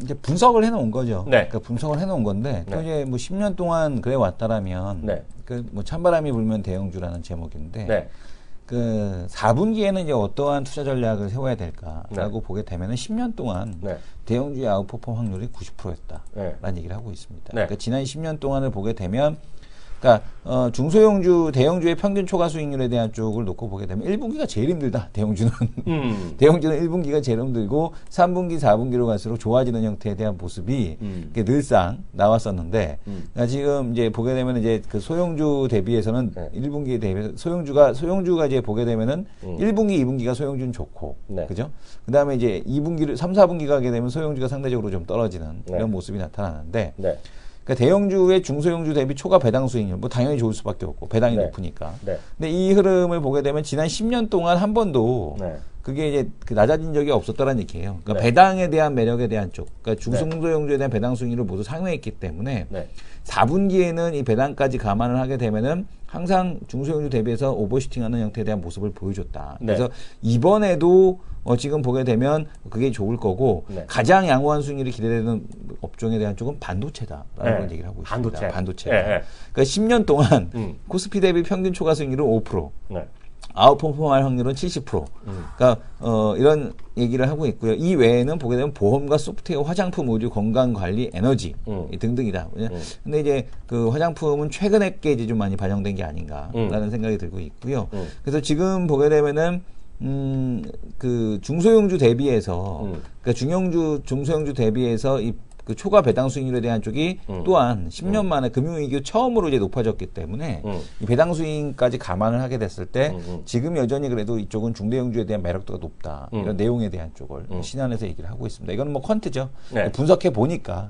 이제 분석을 해놓은 거죠. 네. 그러니까 분석을 해놓은 건데 또 이제 뭐 10년 동안 그래 왔다라면 네. 그 뭐 찬바람이 불면 대형주라는 제목인데 네. 그 4분기에는 이제 어떠한 투자 전략을 세워야 될까라고 네. 보게 되면은 10년 동안 네. 대형주의 아웃퍼폼 확률이 90%였다라는 네. 얘기를 하고 있습니다. 네. 그러니까 지난 10년 동안을 보게 되면 그러니까 중소형주, 대형주의 평균 초과 수익률에 대한 쪽을 놓고 보게 되면 1분기가 제일 힘들다. 대형주는 대형주는 1분기가 제일 힘들고 3분기, 4분기로 갈수록 좋아지는 형태에 대한 모습이 이게 늘상 나왔었는데 그러니까 지금 이제 보게 되면 이제 그 소형주 대비해서는 네. 1분기에 대비해서 소형주가 이제 보게 되면은 1분기, 2분기가 소형주는 좋고 네. 그죠? 그다음에 이제 2분기를 3, 4분기 가게 되면 소형주가 상대적으로 좀 떨어지는 네. 이런 모습이 나타나는데. 네. 그러니까 대형주의 중소형주 대비 초과 배당 수익률 뭐 당연히 좋을 수밖에 없고 배당이 네. 높으니까. 네. 근데 이 흐름을 보게 되면 지난 10년 동안 한 번도 네. 그게 이제 그 낮아진 적이 없었다는 얘기예요. 그러니까 네. 배당에 대한 매력에 대한 쪽, 그러니까 중소형주에 대한 배당 수익률을 모두 상회했기 때문에 네. 4분기에는 이 배당까지 감안을 하게 되면은 항상 중소형주 대비해서 오버슈팅하는 형태에 대한 모습을 보여줬다. 네. 그래서 이번에도 지금 보게 되면 그게 좋을 거고 네. 가장 양호한 수익률이 기대되는 업종에 대한 쪽은 반도체다라는 네. 걸 얘기를 하고 있습니다. 반도체. 네. 네. 그러니까 10년 동안 코스피 대비 평균 초과 수익률은 5%. 네. 아웃퍼폼할 확률은 70%. 그러니까 이런 얘기를 하고 있고요. 이 외에는 보게 되면 보험과 소프트웨어, 화장품, 의류, 건강관리, 에너지 등등이다. 근데 이제 그 화장품은 최근에 게 이제 좀 많이 반영된 게 아닌가라는 생각이 들고 있고요. 그래서 지금 보게 되면은 그 중소형주 대비해서 그러니까 중소형주 대비해서 이 그 초과 배당 수익률에 대한 쪽이 또한 10년 만에 금융위기 후 처음으로 이제 높아졌기 때문에 이 배당 수익까지 감안을 하게 됐을 때 지금 여전히 그래도 이쪽은 중대형주에 대한 매력도가 높다 이런 내용에 대한 쪽을 신한에서 얘기를 하고 있습니다. 이거는 뭐 컨트죠. 네. 분석해 보니까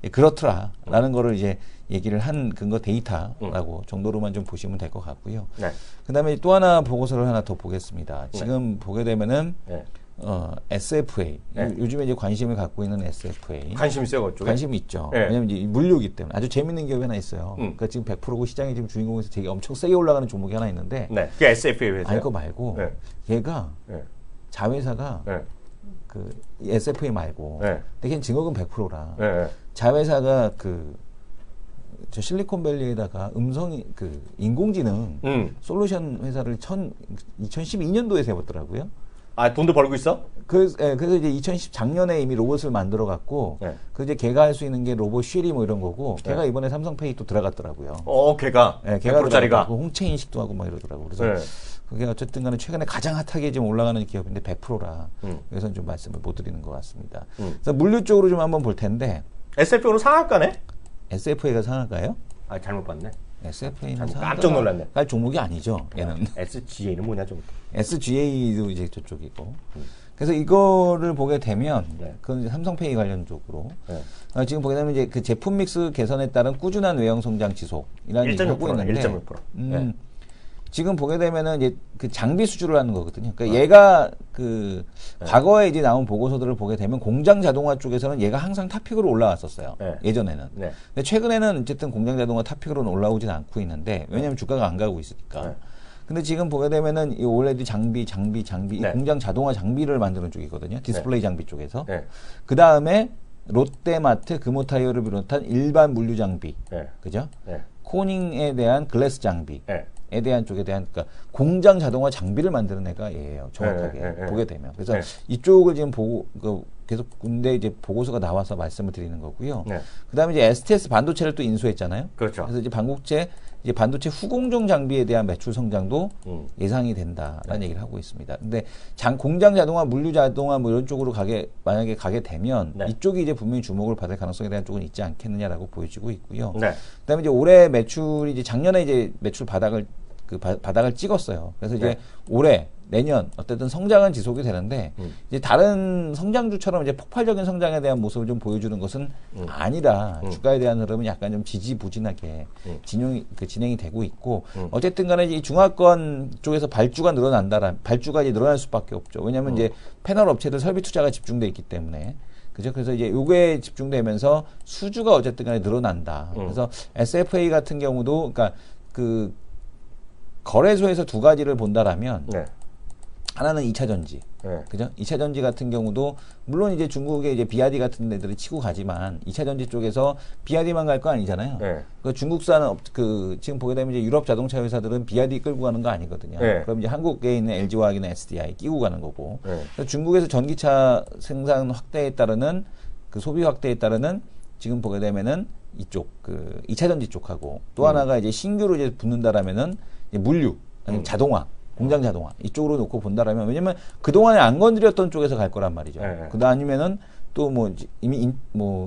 그렇더라라는 거를 이제 얘기를 한 근거 데이터라고 정도로만 좀 보시면 될 것 같고요. 네. 그다음에 또 하나 보고서를 하나 더 보겠습니다. 지금 보게 되면은 네. SFA 네. 요즘에 이제 관심을 갖고 있는 SFA 관심 있어요, 그쪽에? 관심이 있죠. 네. 왜냐면 이제 물류기 때문에 아주 재밌는 기업이 하나 있어요. 그러니까 지금 100%고 시장이 지금 주인공에서 되게 엄청 세게 올라가는 종목이 하나 있는데 네. 그게 SFA 회사요? 아니 그거 말고 네. 얘가 네. 자회사가 네. 그 SFA 말고 네. 대신 증거금 100%라 네. 자회사가 저 실리콘밸리에다가 그 인공지능 솔루션 회사를 2012년도에 세웠더라고요. 아, 돈도 벌고 있어? 그래서 이제 작년에 이미 로봇을 만들어 갖고 네. 그 이제 걔가 할 수 있는 게 로봇 쉐리 뭐 이런 거고 걔가 네. 이번에 삼성페이 또 들어갔더라고요. 걔가? 네, 걔가 100%짜리가? 홍채 인식도 하고 막 이러더라고. 그래서 네. 그게 어쨌든 간에 최근에 가장 핫하게 지금 올라가는 기업인데 100%라. 그래서 좀 말씀을 못 드리는 것 같습니다. 그래서 물류 쪽으로 좀 한번 볼 텐데. SFA는 상한가네? SFA가 상한가요? 아, 잘못 봤네. SFA는 깜짝 놀랐네. 갈 종목이 아니죠. 얘는. SGA는 뭐냐 좀. SGA도 이제 저쪽이고. 그래서 이거를 보게 되면 네. 그건 이제 삼성페이 관련 쪽으로 네. 지금 보게 되면 이제 그 제품 믹스 개선에 따른 꾸준한 외형 성장 지속이라는 얘기를 하고 1.6%네. 있는데 1.6%. 네. 지금 보게 되면은 이제 그 장비 수주를 하는 거거든요. 그러니까 얘가 그 과거에 이제 나온 보고서들을 보게 되면 공장 자동화 쪽에서는 얘가 항상 탑픽으로 올라왔었어요. 네. 예전에는. 네. 근데 최근에는 어쨌든 공장 자동화 탑픽으로는 올라오진 않고 있는데 왜냐하면 주가가 안 가고 있으니까. 네. 근데 지금 보게 되면은 이 올레드 장비, 이 네. 공장 자동화 장비를 만드는 쪽이거든요. 디스플레이 장비 쪽에서. 네. 그 다음에 롯데마트, 금호타이어를 비롯한 일반 물류 장비, 네. 그죠? 네. 코닝에 대한 글래스 장비. 네. 에 대한 쪽에 대한 그러니까 공장 자동화 장비를 만드는 애가 얘예요. 정확하게 네. 보게 되면. 그래서 네. 이쪽을 지금 보고 계속 군대 이제 보고서가 나와서 말씀을 드리는 거고요. 네. 그다음에 이제 STS 반도체를 또 인수했잖아요. 그렇죠. 그래서 이제 반도체 후공정 장비에 대한 매출 성장도 예상이 된다라는 얘기를 하고 있습니다. 근데 공장 자동화, 물류 자동화 뭐 이런 쪽으로 만약에 가게 되면 네. 이쪽이 이제 분명히 주목을 받을 가능성에 대한 쪽은 있지 않겠느냐라고 보여지고 있고요. 네. 그다음에 이제 올해 매출이 이제 작년에 이제 매출 바닥을 찍었어요. 그래서 이제 네. 올해 내년 어쨌든 성장은 지속이 되는데 이제 다른 성장주처럼 이제 폭발적인 성장에 대한 모습을 좀 보여주는 것은 아니라 주가에 대한 흐름은 약간 좀 지지부진하게 진행이 되고 있고 어쨌든 간에 이 중화권 쪽에서 발주가 이제 늘어날 수밖에 없죠. 왜냐하면 이제 패널 업체들 설비 투자가 집중돼 있기 때문에. 그죠? 그래서 이제 요게 집중되면서 수주가 어쨌든 간에 늘어난다. 그래서 SFA 같은 경우도 그러니까 그 거래소에서 두 가지를 본다라면 네. 하나는 2차 전지. 네. 그죠? 2차 전지 같은 경우도 물론 이제 중국의 이제 비아디 같은 데들이 치고 가지만 2차 전지 쪽에서 비아디만 갈 거 아니잖아요. 네. 그 중국산 지금 보게 되면 이제 유럽 자동차 회사들은 비아디 끌고 가는 거 아니거든요. 네. 그럼 이제 한국에 있는 LG화학이나 SDI 끼고 가는 거고. 네. 그래서 중국에서 전기차 생산 확대에 따르는 그 소비 확대에 따르는 지금 보게 되면은 이쪽 그 2차 전지 쪽하고 또 하나가 이제 신규로 이제 붙는다라면은 이제 물류 아니면 자동화 공장 자동화 이쪽으로 놓고 본다라면 왜냐면 그동안에 안 건드렸던 쪽에서 갈 거란 말이죠. 네. 그다 아니면은 또 뭐 이미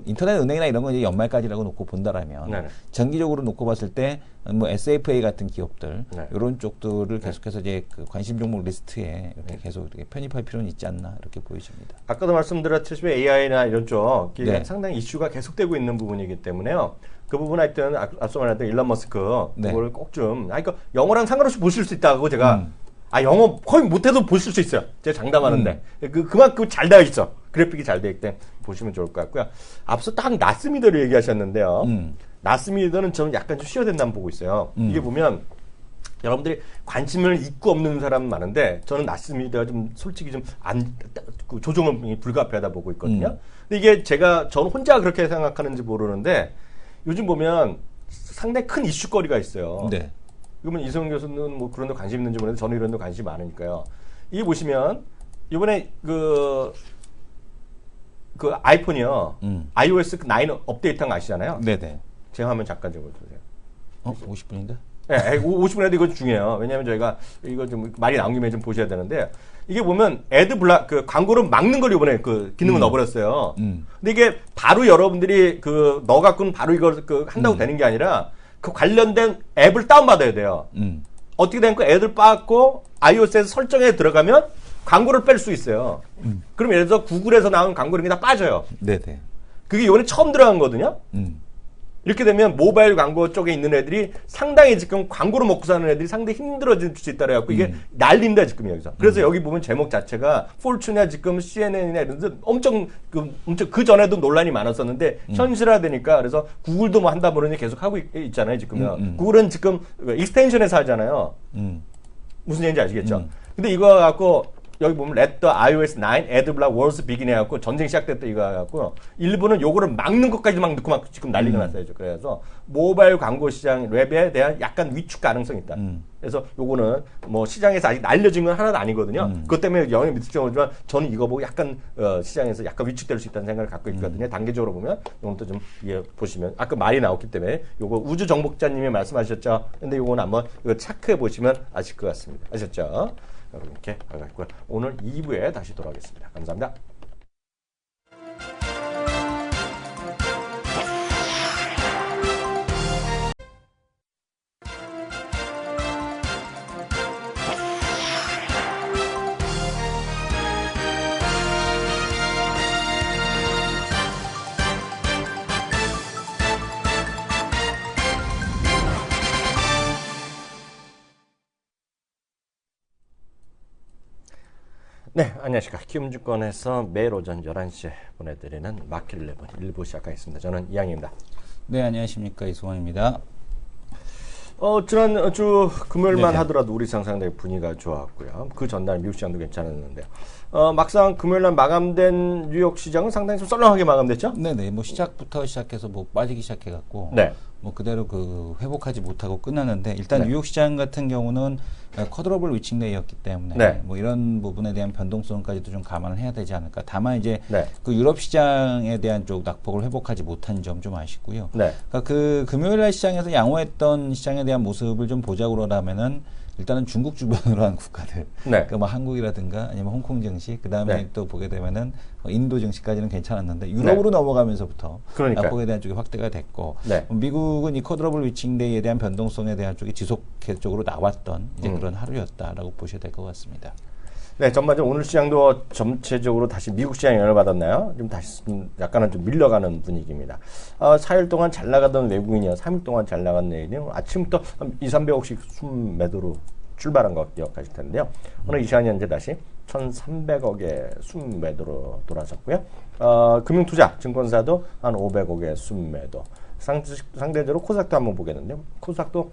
인터넷 은행이나 이런 건 이제 연말까지라고 놓고 본다라면 네. 장기적으로 놓고 봤을 때 뭐 SFA 같은 기업들 네. 이런 쪽들을 계속해서 이제 그 관심 종목 리스트에 이렇게 계속 이렇게 편입할 필요는 있지 않나 이렇게 보여집니다. 아까도 말씀드렸듯이 AI나 이런 쪽 네. 상당히 이슈가 계속되고 있는 부분이기 때문에요. 그 부분 하여튼 앞서 말했던 일론 머스크 네. 그걸 꼭 좀 그러니까 영어랑 상관없이 보실 수 있다고 제가 영어 거의 못해도 보실 수 있어요. 제가 장담하는데 그만큼 잘 되어 있어. 그래픽이 잘 되어 있기 때문에 보시면 좋을 것 같고요. 앞서 딱 나스미더를 얘기하셨는데요. 나스미더는 저는 약간 좀 쉬어된다면 보고 있어요. 이게 보면 여러분들이 관심을 있고 없는 사람은 많은데 저는 나스미더가 좀 솔직히 좀 조정은 불가피하다 보고 있거든요. 근데 이게 저는 혼자 그렇게 생각하는지 모르는데 요즘 보면 상당히 큰 이슈거리가 있어요. 네. 그러면 이성훈 교수는 뭐 그런 데 관심 있는지 모르는데 저는 이런 데 관심이 많으니까요. 이게 보시면 이번에 그 아이폰이요. iOS 9 업데이트한 거 아시잖아요. 네네. 제가 화면 잠깐 좀 보세요. 50분인데? 네, 50분에도 이거 중요해요. 왜냐하면 저희가 이거 좀 말이 나온 김에 좀 보셔야 되는데 이게 보면 그 광고를 막는 걸 이번에 그 기능을 넣어버렸어요. 근데 이게 바로 여러분들이 넣어 갖고는 바로 이걸 한다고 되는 게 아니라 그 관련된 앱을 다운받아야 돼요. 어떻게 된 거 앱을 받고 iOS에서 설정에 들어가면 광고를 뺄 수 있어요. 그럼 예를 들어서 구글에서 나온 광고 이런 게 다 빠져요. 네네. 그게 이번에 처음 들어간 거거든요. 이렇게 되면 모바일 광고 쪽에 있는 애들이 상당히 지금 광고로 먹고 사는 애들이 상당히 힘들어질 수 있다 그래갖고 이게 난린다 지금 여기서. 그래서 여기 보면 제목 자체가 폴추나 지금 CNN이나 이런 데 엄청 그 전에도 논란이 많았었는데 현실화되니까 그래서 구글도 뭐 한다 그러니 계속 하고 있잖아요 지금요. 구글은 지금 익스텐션에서 하잖아요. 무슨 얘기인지 아시겠죠? 근데 이거 갖고 여기 보면 Let the iOS 9 adblock wars begin 해갖고 전쟁 시작됐다 이거 해갖고 일부는 요거를 막는 것까지 막 넣고 막 지금 난리가 났어요. 그래서 모바일 광고 시장 랩에 대한 약간 위축 가능성이 있다. 그래서 요거는 뭐 시장에서 아직 알려진 건 하나도 아니거든요. 그것 때문에 영향을 미칠지 모르지만 저는 이거 보고 약간 시장에서 약간 위축될 수 있다는 생각을 갖고 있거든요. 단계적으로 보면 요것도 좀 보시면 아까 말이 나왔기 때문에 요거 우주 정복자님이 말씀하셨죠. 근데 요거는 한번 이거 체크해 보시면 아실 것 같습니다. 아셨죠? 여러분 이렇게 알겠고요. 오늘 2부에 다시 돌아오겠습니다. 감사합니다. 네, 안녕하십니까. 키움증권에서 매일 오전 11시에 보내드리는 마켓 11 1부 시작하겠습니다. 저는 이양입니다. 네, 안녕하십니까. 이승환입니다. 지난 주 금요일만 네네. 하더라도 우리 시장 상당히 분위기가 좋았고요. 그 전날 미국 시장도 괜찮았는데요. 막상 금요일날 마감된 뉴욕 시장은 상당히 좀 썰렁하게 마감됐죠? 네네. 뭐 시작부터 시작해서 뭐 빠지기 시작해갖고 네. 뭐 그대로 그 회복하지 못하고 끝났는데 일단 네. 뉴욕 시장 같은 경우는 쿼드러블 위칭데이였기 때문에 네. 뭐 이런 부분에 대한 변동성까지도 좀 감안을 해야 되지 않을까. 다만 이제 네. 그 유럽 시장에 대한 쪽 낙폭을 회복하지 못한 점 좀 아쉽고요. 네. 그러니까 그 금요일날 시장에서 양호했던 시장에 대한 모습을 좀 보자고 그러라면은 일단은 중국 주변으로 한 국가들, 네. 그러니까 뭐 한국이라든가 아니면 홍콩 증시, 그 다음에 네. 또 보게 되면은 인도 증시까지는 괜찮았는데 유럽으로 넘어가면서부터 그러니까요. 낙폭에 대한 쪽이 확대가 됐고, 네. 미국은 이 쿼드러블 위칭데이에 대한 변동성에 대한 쪽이 지속적으로 나왔던 이제 그런 하루였다라고 보셔야 될 것 같습니다. 네, 전반적으로 오늘 시장도 전체적으로 다시 미국 시장에 영향을 받았나요? 좀 다시 약간은 좀 밀려가는 분위기입니다. 4일 동안 잘 나가던 외국인이요. 3일 동안 잘 나간 내일은 아침부터 200~300억씩 순매도로 출발한 거 기억하실 텐데요. 오늘 이 시간이 현재 다시 1,300억의 순매도로 돌아섰고요. 금융투자, 증권사도 한 500억의 순매도. 상대적으로 코스닥도 한번 보겠는데요. 코스닥도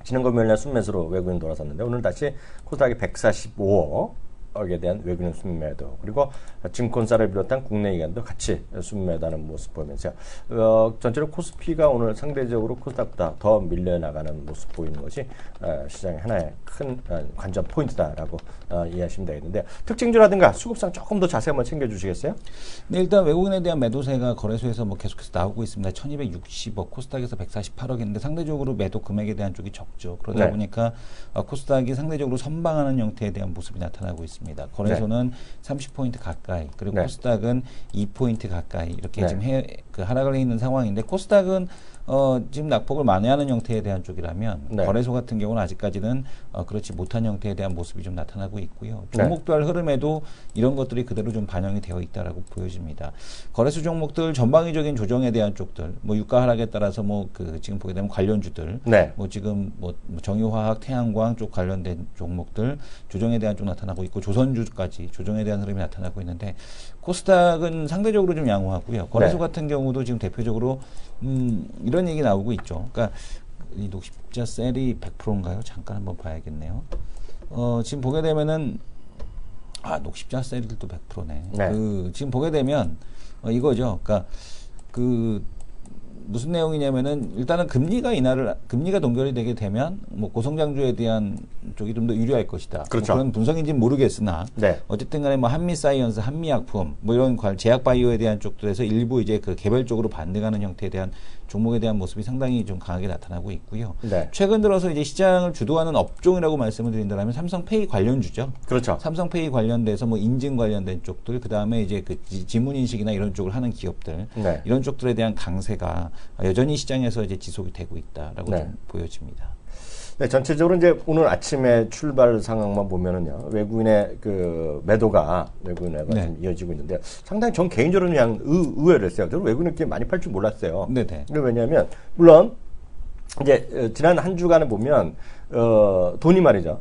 지난 금요일날 순매수로 외국인 돌아섰는데 오늘 다시 코스닥이 145억에 대한 외국인 순매도 그리고 증권사를 비롯한 국내 기관도 같이 순매도하는 모습 보이면서 전체로 코스피가 오늘 상대적으로 코스닥보다 더 밀려나가는 모습 보이는 것이 시장의 하나의 큰 관전 포인트다라고 이해하시면 되겠는데 특징주라든가 수급상 조금 더 자세히 한번 챙겨주시겠어요? 네, 일단 외국인에 대한 매도세가 거래소에서 뭐 계속해서 나오고 있습니다. 1260억, 코스닥에서 148억인데 상대적으로 매도 금액에 대한 쪽이 적죠. 그러다 네. 보니까 코스닥이 상대적으로 선방하는 형태에 대한 모습이 나타나고 있습니다. 거래소는 30포인트 가까이, 그리고 네. 코스닥은 2포인트 가까이 이렇게 네. 지금 하락을 해 있는 상황인데 코스닥은 지금 낙폭을 만회하는 형태에 대한 쪽이라면 네. 거래소 같은 경우는 아직까지는 그렇지 못한 형태에 대한 모습이 좀 나타나고 있고요. 네. 종목별 흐름에도 이런 것들이 그대로 좀 반영이 되어 있다라고 보여집니다. 거래소 종목들 전방위적인 조정에 대한 쪽들, 뭐 유가 하락에 따라서 뭐 그 지금 보게 되면 관련주들, 네. 뭐 지금 뭐 정유화학, 태양광 쪽 관련된 종목들 조정에 대한 쪽 나타나고 있고 조선주까지 조정에 대한 흐름이 나타나고 있는데 코스닥은 상대적으로 좀 양호하고요. 거래소 네. 같은 경우도 지금 대표적으로 이런 얘기 나오고 있죠. 그러니까 이 녹십자 셀이 100%인가요? 잠깐 한번 봐야겠네요. 지금 보게 되면은 녹십자 셀들도 100%네. 네. 지금 보게 되면 이거죠. 그러니까 무슨 내용이냐면은 일단은 금리가 동결이 되게 되면 뭐 고성장주에 대한 쪽이 좀 더 유리할 것이다. 그렇죠. 뭐 그런 분석인지는 모르겠으나 네. 어쨌든 간에 뭐 한미사이언스, 한미약품 뭐 이런 제약 바이오에 대한 쪽들에서 일부 이제 그 개별적으로 반등하는 형태에 대한 종목에 대한 모습이 상당히 좀 강하게 나타나고 있고요. 네. 최근 들어서 이제 시장을 주도하는 업종이라고 말씀을 드린다면 삼성페이 관련주죠. 그렇죠. 삼성페이 관련돼서 뭐 인증 관련된 쪽들, 그 다음에 이제 그 지문인식이나 이런 쪽을 하는 기업들, 네. 이런 쪽들에 대한 강세가 여전히 시장에서 이제 지속이 되고 있다라고 네. 좀 보여집니다. 네, 전체적으로 이제 오늘 아침에 출발 상황만 보면은요, 외국인의 그 매도가 네. 좀 이어지고 있는데 상당히 전 개인적으로는 그냥 의외를 했어요. 저는 외국인이 이렇게 많이 팔 줄 몰랐어요. 네네. 왜냐하면 물론 이제 지난 한 주간에 보면 돈이 말이죠.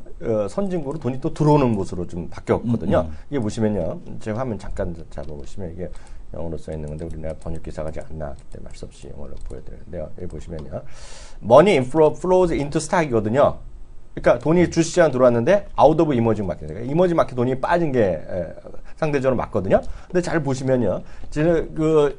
선진국으로 돈이 또 들어오는 곳으로 좀 바뀌었거든요. 이게 보시면요, 제 화면 잠깐 잡아보시면 이게 영어로 써 있는 건데 우리나라 번역 기사가 아직 안 나왔기 때문에 말 수 없이 영어로 보여드리는데요. 여기 보시면요, money inflows into stock이거든요. 그러니까 돈이 주시장 들어왔는데 아웃 오브 이머징 마켓. 그러니까 이머징 마켓 돈이 빠진 게 상대적으로 맞거든요. 근데 잘 보시면요. 지금 그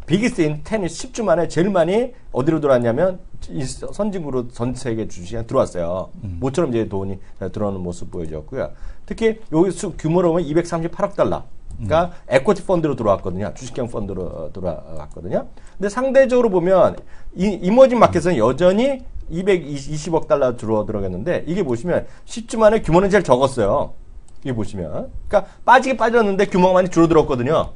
비기스 인 10이 10주 만에 제일 많이 어디로 들어왔냐면 이 선진국으로 전 세계 주시장 들어왔어요. 모처럼 이제 돈이 들어오는 모습 보여줬고요. 특히 여기 규모로 보면 238억 달러. 그러니까 에코티 펀드로 들어왔거든요. 주식형 펀드로 들어왔거든요. 근데 상대적으로 보면 이머징 마켓은 여전히 220억 달러 들어가겠는데 이게 보시면 10주 만에 규모는 제일 적었어요. 이게 보시면. 그러니까 빠지긴 빠졌는데 규모가 많이 줄어들었거든요.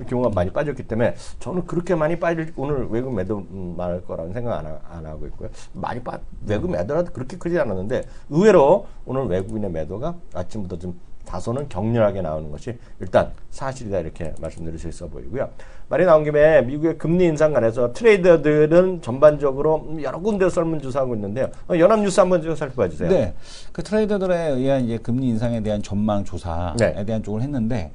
규모가 많이 빠졌기 때문에 저는 그렇게 많이 빠질 오늘 외국 매도 많을 거라는 생각 안 하고 있고요. 외국 매도라도 그렇게 크지 않았는데 의외로 오늘 외국인의 매도가 아침부터 좀 다소는 격렬하게 나오는 것이 일단 사실이다 이렇게 말씀드릴 수 있어 보이고요. 말이 나온 김에 미국의 금리 인상 관해서 트레이더들은 전반적으로 여러 군데 설문조사하고 있는데요. 연합뉴스 한번 좀 살펴봐 주세요. 네, 그 트레이더들에 의한 이제 금리 인상에 대한 전망 조사에 대한 쪽을 했는데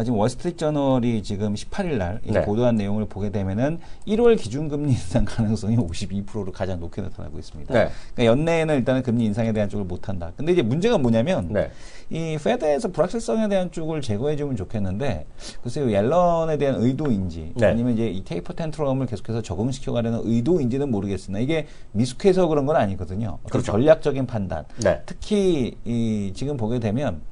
지금 월스트리트저널이 지금 18일 날 보도한 내용을 보게 되면은 1월 기준금리 인상 가능성이 52%로 가장 높게 나타나고 있습니다. 그러니까 연내에는 일단은 금리 인상에 대한 쪽을 못한다. 근데 이제 문제가 뭐냐면 이 페드에서 불확실성에 대한 쪽을 제거해주면 좋겠는데 글쎄요 옐런에 대한 의도인지 아니면 이제 이 테이퍼 텐트럼을 계속해서 적응시켜가려는 의도인지는 모르겠으나 이게 미숙해서 그런 건 아니거든요. 그렇죠. 전략적인 판단. 특히 지금 보게 되면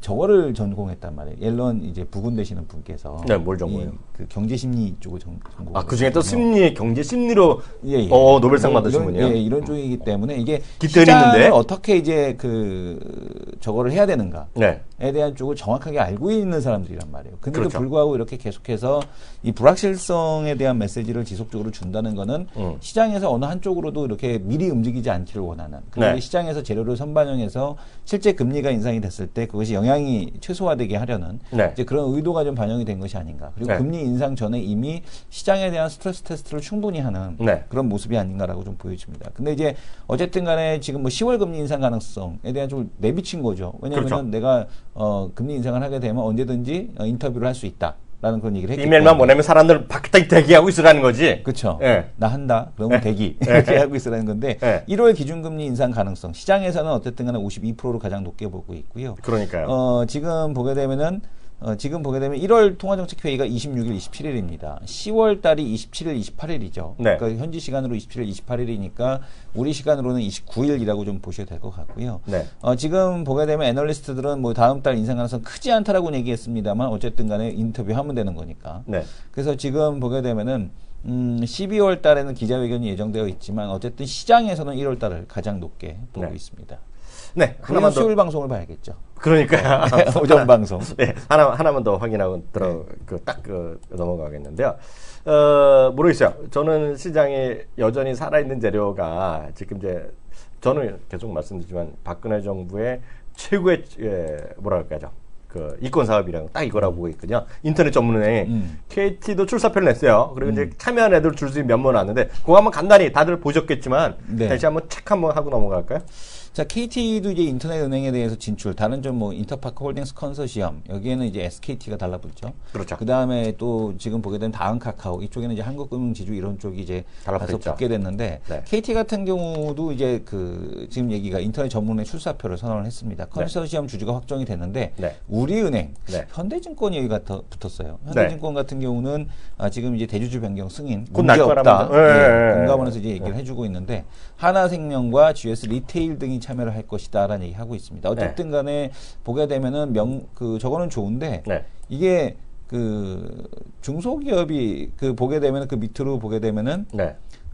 저거를 전공했단 말이에요. 옐런 이제 부군 되시는 분께서. 뭘 전공해요? 그 경제심리 쪽을 전공. 그 중에 또 경제 심리로 노벨상 받으신 분이에요? 이런 쪽이기 때문에 이게 깃들이 시장을 있는데? 어떻게 이제 저거를 해야 되는가에 대한 쪽을 정확하게 알고 있는 사람들이란 말이에요. 근데도 불구하고 이렇게 계속해서 이 불확실성에 대한 메시지를 지속적으로 준다는 거는 시장에서 어느 한쪽으로도 이렇게 미리 움직이지 않기를 원하는. 그런데 시장에서 재료를 선반영해서 실제 금리가 인상이 됐을 때 그것이 영향이 최소화되게 하려는 이제 그런 의도가 좀 반영이 된 것이 아닌가. 그리고 금리 인상 전에 이미 시장에 대한 스트레스 테스트를 충분히 하는 그런 모습이 아닌가라고 좀 보여집니다. 근데 이제 어쨌든 간에 지금 뭐 10월 금리 인상 가능성에 대한 좀 내비친 거죠. 왜냐하면 내가 금리 인상을 하게 되면 언제든지 인터뷰를 할 수 있다. 라는 그런 얘기를 했기 때문에. 이메일만 보내면 사람들 밖에 대기하고 있으라는 거지. 그렇죠. 나 한다. 그러면 대기. 이렇게 하고 있으라는 건데 1월 기준금리 인상 가능성. 시장에서는 어쨌든 간에 52%를 가장 높게 보고 있고요. 그러니까요. 지금 보게 되면 1월 통화정책회의가 26일, 27일입니다. 10월 달이 27일, 28일이죠. 그러니까 현지 시간으로 27일, 28일이니까 우리 시간으로는 29일이라고 좀 보셔야 될 것 같고요. 지금 보게 되면 애널리스트들은 뭐 다음 달 인상 가능성 크지 않다라고 얘기했습니다만 어쨌든 간에 인터뷰하면 되는 거니까. 그래서 지금 보게 되면은 12월 달에는 기자회견이 예정되어 있지만 어쨌든 시장에서는 1월 달을 가장 높게 보고 있습니다. 하나만 더. 수요일 방송을 봐야겠죠. 그러니까요. 오전 방송. 하나만 더 확인하고 넘어가겠는데요. 모르겠어요. 저는 시장에 여전히 살아있는 재료가 지금 이제 저는 계속 말씀드리지만 박근혜 정부의 최고의 뭐랄까요. 이권 사업이랑 딱 이거라고 보고 있거든요. 인터넷 전문은행 KT도 출사표를 냈어요. 그리고 이제 참여한 애들 줄수 몇번 왔는데 그거 한번 간단히 다들 보셨겠지만 다시 한번 체크 한번 하고 넘어갈까요? 자, KT도 이제 인터넷 은행에 대해서 진출, 다른 좀 뭐 인터파크 홀딩스 컨소시엄, 여기에는 이제 SKT가 달라붙죠. 그렇죠. 그 다음에 또 지금 보게 되면 다음 카카오, 이쪽에는 이제 한국금융지주 이런 쪽이 이제 가서 붙게 됐는데, KT 같은 경우도 이제 지금 얘기가 인터넷 전문의 출사표를 선언을 했습니다. 컨소시엄 주주가 확정이 됐는데, 우리은행, 현대증권이 여기가 붙었어요. 현대증권 같은 경우는 지금 이제 대주주 변경 승인, 문제 없다. 금감원에서 이제 얘기를 해주고 있는데, 하나생명과 GS 리테일 등이 참여를 할 것이다라는 얘기 하고 있습니다. 어쨌든 간에 보게 되면은 저거는 좋은데 이게 중소기업이 보게 되면 밑으로 보게 되면은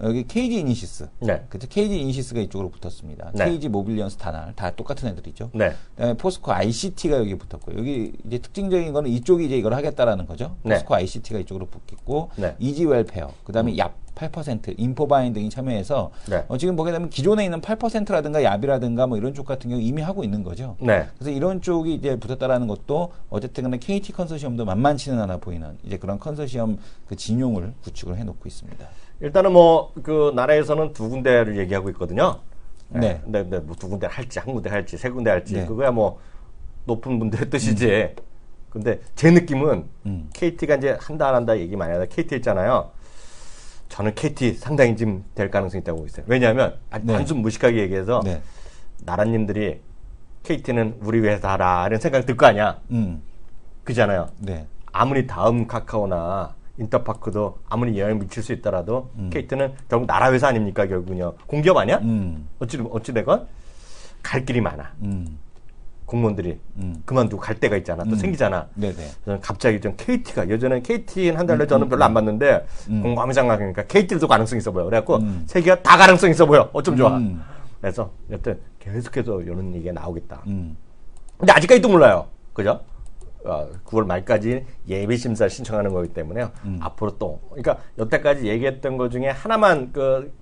여기 KG 이니시스. 그때 KG 이니시스가 이쪽으로 붙었습니다. KG 모빌리언스 다날 다 똑같은 애들이죠. 그다음에 포스코 ICT가 여기 붙었고요. 여기 이제 특징적인 거는 이쪽이 이제 이걸 하겠다라는 거죠. 포스코 ICT가 이쪽으로 붙겠고 이지 웰페어. 그다음에 얍 8% 인포바인 등이 참여해서 지금 보게 되면 기존에 있는 8%라든가 얍이라든가 뭐 이런 쪽 같은 경우 이미 하고 있는 거죠. 그래서 이런 쪽이 이제 붙었다라는 것도 어쨌든 간에 KT 컨소시엄도 만만치는 않아 보이는 이제 그런 컨소시엄 진용을 구축을 해 놓고 있습니다. 일단은 나라에서는 두 군데를 얘기하고 있거든요. 뭐 두 군데 할지, 한 군데 할지, 세 군데 할지, 그거야 뭐 높은 분들의 뜻이지. 근데 제 느낌은 KT가 이제 한다 안 한다 얘기 많이 하다 KT 있잖아요. 저는 KT 상당히 지금 될 가능성이 있다고 보고 있어요. 왜냐하면 네. 단순 무식하게 얘기해서 네. 나라님들이 KT는 우리 회사라 이런 생각이 들 거 아니야. 그잖아요. 네. 아무리 다음 카카오나 인터파크도 아무리 영향을 미칠 수 있더라도 KT는 결국 나라 회사 아닙니까 결국은요. 공기업 아니야? 어찌되건 갈 길이 많아. 공무원들이 그만두고 갈 때가 있잖아. 또 생기잖아. 네네. 저는 갑자기 좀 KT가 예전에 KT는 한 달에 저는 별로 안 봤는데 공감이 생각하니까 KT도 가능성이 있어 보여. 그래갖고 세계가 다 가능성이 있어 보여. 어쩜 좋아. 그래서 여튼 계속해서 이런 얘기가 나오겠다. 근데 아직까지도 몰라요. 그죠? 9월 말까지 예비 심사 신청하는 거기 때문에요. 앞으로 또 그러니까 여태까지 얘기했던 것 중에 하나만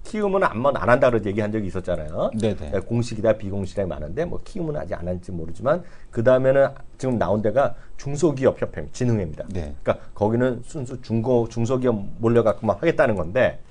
키움은 안 한다 그런 얘기한 적이 있었잖아요. 네네. 공식이다 비공식이다 많은데 뭐 키움은 아직 안 할지 모르지만 그 다음에는 지금 나온 데가 중소기업 협회 진흥회입니다. 네. 그러니까 거기는 순수 중소기업 몰려갖고만 하겠다는 건데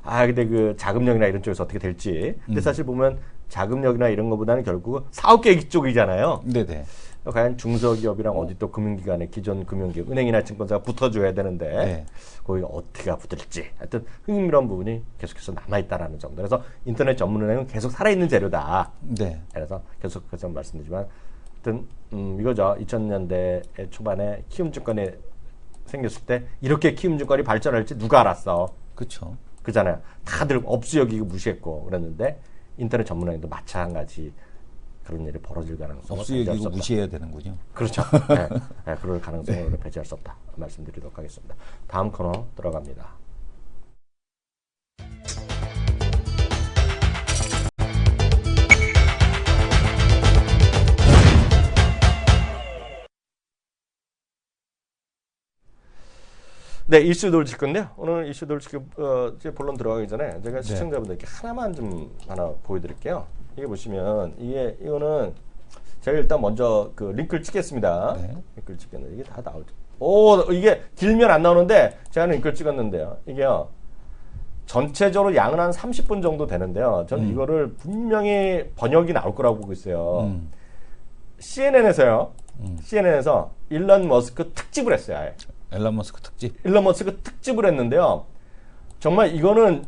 근데 그 자금력이나 이런 쪽에서 어떻게 될지. 근데 사실 보면 자금력이나 이런 것보다는 결국 사업 계획 쪽이잖아요. 네네. 과연 중소기업이랑 어디 또 금융기관에 기존 금융기업, 은행이나 증권사가 붙어줘야 되는데 네. 거기가 어떻게 붙을지 하여튼 흥미로운 부분이 계속해서 남아있다라는 정도. 그래서 인터넷 전문은행은 계속 살아있는 재료다. 네. 그래서 계속해서 말씀드리지만 하여튼 이거죠. 2000년대 초반에 키움증권이 생겼을 때 이렇게 키움증권이 발전할지 누가 알았어. 그렇죠. 그잖아요. 다들 업수 여기고 무시했고 그랬는데 인터넷 전문은행도 마찬가지 그런 일이 벌어질 가능성을 업수 얘기고 무시해야 되는군요. 그렇죠. 네, 그럴 가능성을 배제할 수 없다 말씀드리도록 하겠습니다. 다음 코너 들어갑니다. 네, 이슈 돌칠 건데요. 오늘 이슈 돌칠 제 본론 들어가기 전에 제가 시청자분들께 하나만 좀 하나 보여드릴게요. 이게 보시면 이거는 제가 일단 먼저 그 링크를 찍겠습니다. 네. 링크를 찍겠는데 이게 다 나오죠. 오, 이게 길면 안 나오는데 제가 링크를 찍었는데요. 이게요. 전체적으로 양은 한 30분 정도 되는데요. 저는 이거를 분명히 번역이 나올 거라고 보고 있어요. CNN에서요. CNN에서 일론 머스크 특집을 했어요. 아예. 앨런 머스크 특집. 일론 머스크 특집을 했는데요. 정말 이거는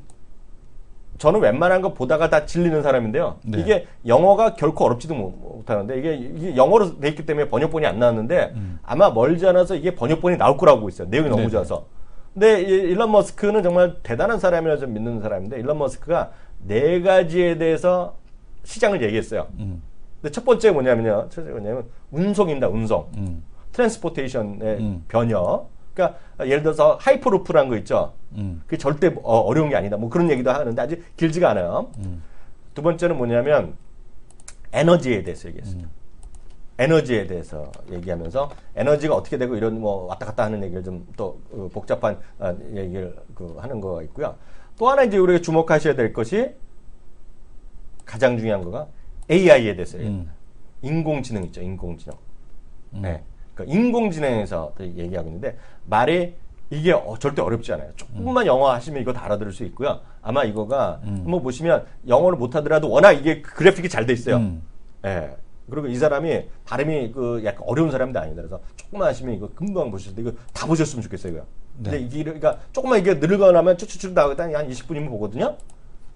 저는 웬만한 거 보다가 다 질리는 사람인데요. 네. 이게 영어가 결코 어렵지도 못하는데 이게 영어로 돼 있기 때문에 번역본이 안 나왔는데 아마 멀지 않아서 이게 번역본이 나올 거라고 보고 있어요. 내용이 너무 네네. 좋아서. 근데 일론 머스크는 정말 대단한 사람이라 좀 믿는 사람인데 일론 머스크가 4가지에 대해서 시장을 얘기했어요. 근데 첫 번째 뭐냐면 운송입니다. 운송. 트랜스포테이션의 변형. 그러니까 예를 들어서 하이퍼루프라는 거 있죠. 그게 절대 어려운 게 아니다. 뭐 그런 얘기도 하는데 아직 길지가 않아요. 두 번째는 뭐냐면 에너지에 대해서 얘기했습니다. 에너지에 대해서 얘기하면서 에너지가 어떻게 되고 이런 뭐 왔다 갔다 하는 얘기를 좀 또 복잡한 얘기를 하는 거가 있고요. 또 하나 이제 우리가 주목하셔야 될 것이 가장 중요한 거가 AI에 대해서 인공지능 있죠. 인공지능. 네. 그러니까 인공지능에서 얘기하고 있는데 말이 이게 절대 어렵지 않아요. 조금만 영어 하시면 이거 다 알아들을 수 있고요. 아마 이거가 한번 보시면 영어를 못하더라도 워낙 이게 그래픽이 잘 돼 있어요. 예. 그리고 이 사람이 발음이 약간 어려운 사람도 아니다. 그래서 조금만 하시면 이거 금방 보실 때 이거 다 보셨으면 좋겠어요. 이거. 근데 이게 그러니까 조금만 이게 늘거나면 쭉쭉쭉 나오다 한 20분이면 보거든요.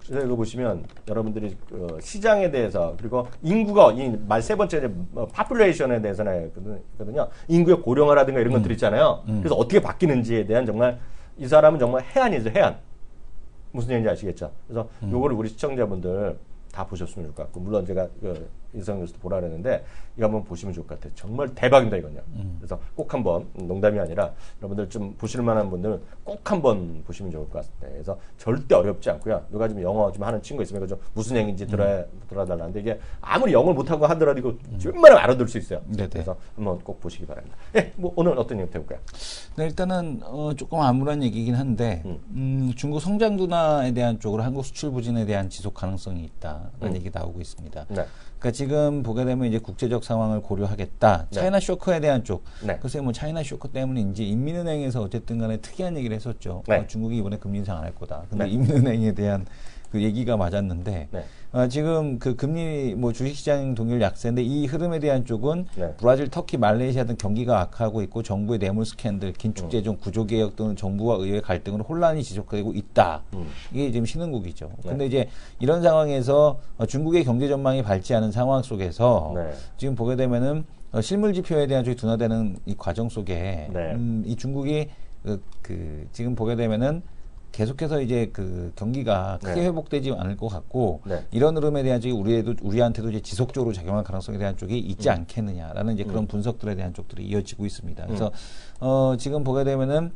그래서 이거 보시면 여러분들이 시장에 대해서 그리고 인구가 이 말 세 번째 파퓰레이션에 대해서는 있거든요. 인구의 고령화라든가 이런 것들 있잖아요. 그래서 어떻게 바뀌는지에 대한 정말 이 사람은 정말 해안이죠. 해안. 무슨 얘기인지 아시겠죠? 그래서 요거를 우리 시청자분들 다 보셨으면 좋을 것 같고 물론 제가 인성 뉴스도 보라 그랬는데 이거 한번 보시면 좋을 것 같아요. 정말 대박입니다 이건요. 그래서 꼭 한번 농담이 아니라 여러분들 좀 보실 만한 분들은 꼭 한번 보시면 좋을 것 같습니다. 그래서 절대 어렵지 않고요. 누가 좀 영어 좀 하는 친구 있으면 좀 무슨 얘기인지 들어달라는데 이게 아무리 영어를 못하고 하더라도 이거 웬만하면 알아들 수 있어요. 네네. 그래서 한번 꼭 보시기 바랍니다. 네, 뭐 오늘 어떤 얘기 해볼까요? 네, 일단은 조금 암울한 얘기긴 한데 중국 성장 둔화에 대한 쪽으로 한국 수출 부진에 대한 지속 가능성이 있다라는 얘기 나오고 있습니다. 네. 그러니까 지금 보게 되면 이제 국제적 상황을 고려하겠다. 차이나 쇼크에 대한 쪽. 네. 글쎄 뭐 차이나 쇼크 때문인지 인민은행에서 어쨌든 간에 특이한 얘기를 했었죠. 네. 중국이 이번에 금리 인상 안 할 거다. 근데 네. 인민은행에 대한 그 얘기가 맞았는데 네. 지금 그 금리 뭐 주식시장 동일 약세인데 이 흐름에 대한 쪽은 네. 브라질, 터키, 말레이시아 등 경기가 악화하고 있고 정부의 뇌물 스캔들, 긴축재정, 구조개혁 등은 정부와 의회 갈등으로 혼란이 지속되고 있다. 이게 지금 신흥국이죠. 근데 이제 이런 상황에서 중국의 경제 전망이 밝지 않은 상황 속에서 네. 지금 보게 되면은 실물 지표에 대한 쪽이 둔화되는 이 과정 속에 네. 이 중국이 지금 보게 되면은 계속해서 이제 그 경기가 크게 네. 회복되지 않을 것 같고 네. 이런 흐름에 대한 쪽이 우리한테도 이제 지속적으로 작용할 가능성에 대한 쪽이 있지 않겠느냐라는 이제 그런 분석들에 대한 쪽들이 이어지고 있습니다. 그래서 지금 보게 되면은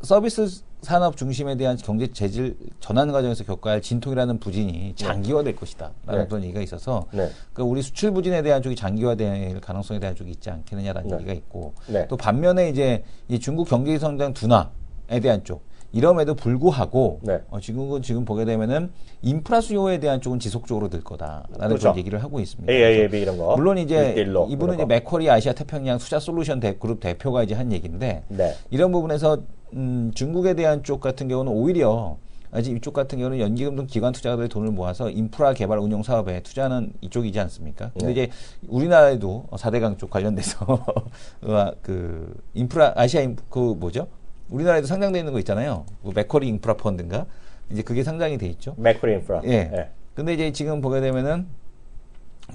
서비스 산업 중심에 대한 경제 재질 전환 과정에서 겪어야 할 진통이라는 부진이 장기화될 것이다라는 네. 그런 얘기가 있어서 네. 그러니까 우리 수출 부진에 대한 쪽이 장기화될 가능성에 대한 쪽이 있지 않겠느냐라는 네. 얘기가 있고 네. 또 반면에 이제 이 중국 경제 성장 둔화에 대한 쪽 이럼에도 불구하고 네. 지금 보게 되면은 인프라 수요에 대한 쪽은 지속적으로 늘 거다라는 그렇죠. 그런 얘기를 하고 있습니다. AIAB 이런 거. 물론 이제 1대1로 이분은 이제 맥쿼리 아시아 태평양 투자 솔루션 그룹 대표가 이제 한 얘기인데 네. 이런 부분에서 중국에 대한 쪽 같은 경우는 오히려 아직 이쪽 같은 경우는 연기금 등 기관 투자자들의 돈을 모아서 인프라 개발 운용 사업에 투자하는 이쪽이지 않습니까? 근데 이제 우리나라에도 4대강 쪽 관련돼서 그 인프라 그 뭐죠? 우리나라에도 상장돼 있는 거 있잖아요. 그 맥쿼리 인프라 펀드인가? 이제 그게 상장이 돼 있죠. 맥쿼리 인프라. 예. 네. 근데 이제 지금 보게 되면은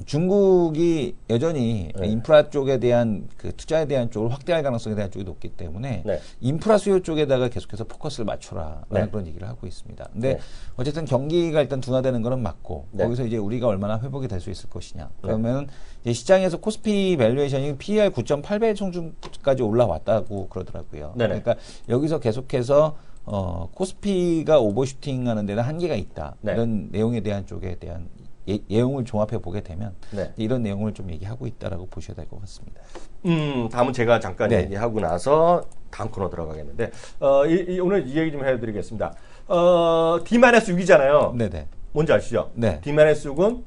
중국이 여전히 네. 인프라 쪽에 대한 그 투자에 대한 쪽을 확대할 가능성에 대한 쪽이 높기 때문에 네. 인프라 수요 쪽에다가 계속해서 포커스를 맞춰라라는 네. 그런 얘기를 하고 있습니다. 근데 네. 어쨌든 경기가 일단 둔화되는 거는 맞고 네. 거기서 이제 우리가 얼마나 회복이 될 수 있을 것이냐. 그러면 이제 시장에서 코스피 밸류에이션이 PER 9.8배 청중까지 올라왔다고 그러더라고요. 네네. 그러니까 여기서 계속해서 코스피가 오버슈팅하는 데는 한계가 있다. 네. 이런 내용에 대한 쪽에 대한 내용을 종합해 보게 되면 네. 이런 내용을 좀 얘기하고 있다라고 보셔야 될 것 같습니다. 다음은 제가 잠깐 네. 얘기하고 나서 다음 코너 들어가겠는데 오늘 이 얘기 좀 해드리겠습니다. D-6이잖아요. 네네. 뭔지 아시죠? 네. D-6은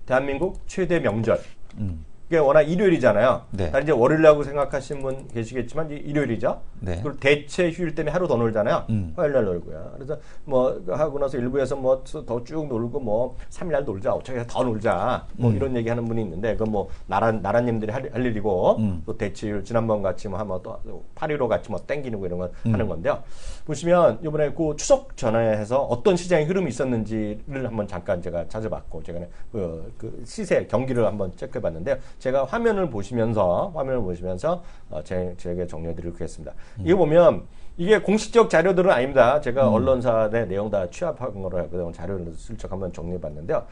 대한민국 최대 명절. 음. 이게 워낙 일요일이잖아요. 네. 다른 이제 월요일이라고 생각하시는 분 계시겠지만 이제 일요일이죠. 네. 그리고 대체 휴일 때문에 하루 더 놀잖아요. 화요일 날 놀고요. 그래서 뭐 하고 나서 일부에서 뭐 더 쭉 놀고 뭐 3일 날 놀자. 어차피 더 놀자. 뭐 이런 얘기 하는 분이 있는데 그건 뭐 나라님들이 할 일이고 또 대체휴일 지난번 같이 뭐 하면 또 8.15 같이 뭐 땡기는 거 이런 거 하는 건데요. 보시면 이번에 그 추석 전에해서 어떤 시장의 흐름이 있었는지를 한번 잠깐 제가 찾아봤고 제가 그 시세 경기를 한번 체크해 봤는데요. 제가 화면을 보시면서 제게 정리해드리도록 하겠습니다. 이거 보면 이게 공식적 자료들은 아닙니다. 제가 언론사의 내용 다 취합한 거로 자료를 슬쩍 한번 정리해봤는데요.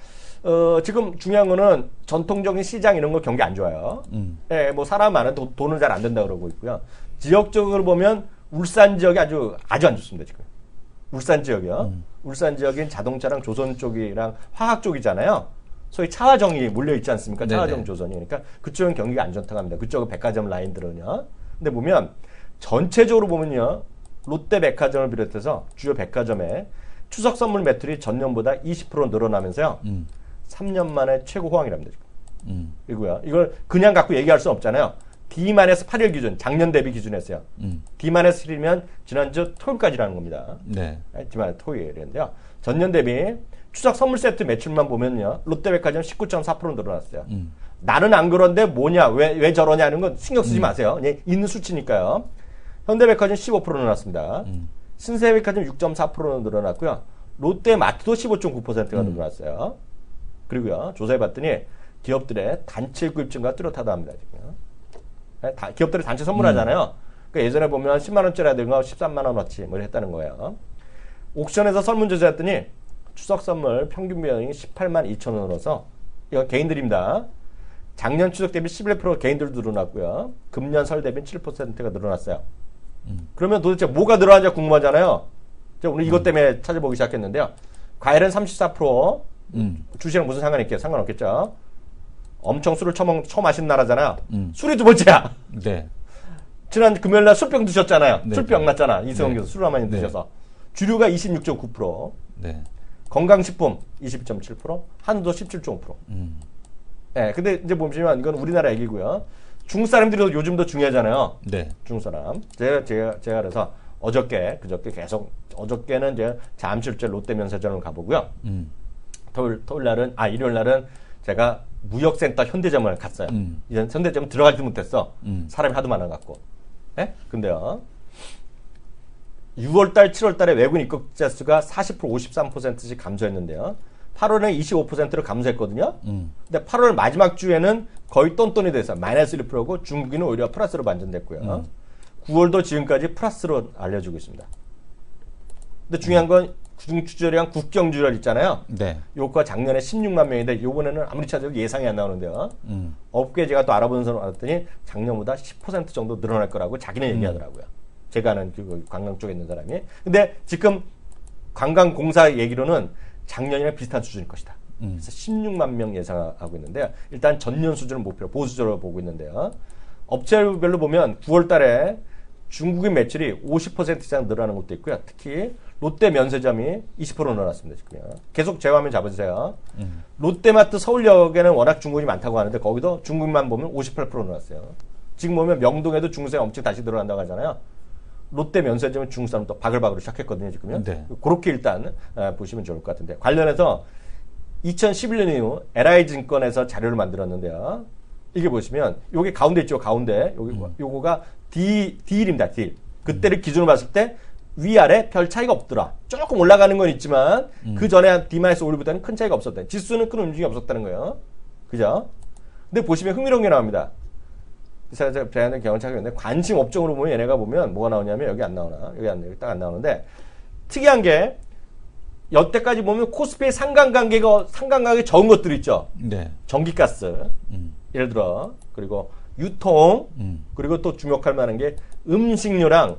지금 중요한 거는 전통적인 시장 이런 거 경기 안 좋아요. 예, 뭐 사람 많은 돈은 잘 안 된다 그러고 있고요. 지역적으로 보면 울산 지역이 아주 안 좋습니다 지금. 울산 지역이요. 울산 지역인 자동차랑 조선 쪽이랑 화학 쪽이잖아요. 소위 차화정이 몰려 있지 않습니까? 차화정 네네. 조선이. 그러니까 그쪽은 경기가 안 좋다고 합니다. 그쪽은 백화점 라인들은요. 근데 보면 전체적으로 보면요. 롯데백화점을 비롯해서 주요 백화점에 추석 선물 매출이 전년보다 20% 늘어나면서요. 3년 만에 최고 호황이랍니다. 지금. 이거요. 이걸 그냥 갖고 얘기할 수 없잖아요. D-8일 기준, 작년 대비 기준에서요. D-7이면 지난주 토요일까지라는 겁니다. 네. D- 토요일인데요. 전년 대비 추석 선물 세트 매출만 보면요. 롯데백화점 19.4% 늘어났어요. 나는 안 그런데 뭐냐, 왜 저러냐는 건 신경 쓰지 마세요. 그냥 있는 수치니까요. 현대백화점 15% 늘어났습니다. 신세백화점 6.4% 늘어났고요. 롯데마트도 15.9%가 늘어났어요. 그리고요. 조사해봤더니 기업들의 단체 구입증과 뚜렷하다 합니다. 지금. 기업들이 단체 선물하잖아요. 그러니까 예전에 보면 10만 원짜리라든가 13만 원어치 뭐 했다는 거예요. 옥션에서 설문조사했더니 추석 선물 평균 비용이 18만 2천 원으로서 이거 개인들입니다. 작년 추석 대비 11% 개인들도 늘어났고요. 금년 설 대비 7%가 늘어났어요. 그러면 도대체 뭐가 늘어나는지 궁금하잖아요. 제가 오늘 이것 때문에 찾아보기 시작했는데요. 과일은 34%, 주식이랑 무슨 상관이 있겠어요? 상관없겠죠. 엄청 술을 처마신 나라잖아요. 술이 두 번째야. 네. 지난 금요일 날 술병 드셨잖아요. 네. 술병 났잖아. 이승원 네. 교수 술을 많이 네. 드셔서. 주류가 26.9%, 네. 건강식품 22.7%, 한우도 17.5%. 네, 근데 이제 보시면 이건 우리나라 얘기고요. 중국 사람들이 요즘 더 중요하잖아요. 네. 중국 사람. 제가 그래서 그저께 계속 어저께는 이제 잠실제 롯데면세점을 가보고요. 토요일 날은 일요일 날은 제가 무역센터 현대점을 갔어요. 이제 현대점 들어가지도 못했어. 사람이 하도 많아갖고. 예? 근데요. 6월달, 7월달에 외국인 입국자 수가 40%, 53%씩 감소했는데요. 8월에 25%로 감소했거든요. 근데 8월 마지막 주에는 거의 똔똔이 돼서 마이너스 1%고 중국인은 오히려 플러스로 반전됐고요. 9월도 지금까지 플러스로 알려주고 있습니다. 근데 중요한 건 중추절이랑 국경주절 있잖아요. 네. 요거가 작년에 16만 명인데 요번에는 아무리 찾아도 예상이 안 나오는데요. 업계 제가 또 알아보는 사람 알았더니 작년보다 10% 정도 늘어날 거라고 자기는 얘기하더라고요. 제가 아는 그 관광 쪽에 있는 사람이. 근데 지금 관광공사 얘기로는 작년이랑 비슷한 수준일 것이다. 그래서 16만 명 예상하고 있는데요. 일단 전년 수준을 목표로 보수적으로 보고 있는데요. 업체별로 보면 9월 달에 중국인 매출이 50% 이상 늘어나는 것도 있고요. 특히 롯데 면세점이 20% 늘어났습니다. 지금요. 계속 제 화면 잡아주세요. 롯데마트 서울역에는 워낙 중국인이 많다고 하는데 거기도 중국만 보면 58% 늘어났어요. 지금 보면 명동에도 중국인이 엄청 다시 늘어난다고 하잖아요. 롯데 면세점은 중국 사람 또 바글바글 시작했거든요. 지금요. 네. 그렇게 일단 보시면 좋을 것 같은데 관련해서 2011년 이후 LI증권에서 자료를 만들었는데요. 이게 보시면 요게 가운데 있죠. 가운데 요거가 D일입니다. D. 그때를 기준으로 봤을 때 위아래 별 차이가 없더라. 조금 올라가는 건 있지만 그 전에 한 D-5보다는 큰 차이가 없었다. 지수는 큰 움직임이 없었다는 거예요. 그죠? 근데 보시면 흥미로운 게 나옵니다. 제가 제안된 경험 찾았는데 관심 업종으로 보면 얘네가 보면 뭐가 나오냐면 여기 안 나오나? 여기 딱 안 나오는데 특이한 게 여태까지 보면 코스피의 상관관계가 적은 것들 있죠. 네. 전기가스 예를 들어 그리고 유통 그리고 또 주목할 만한 게 음식료랑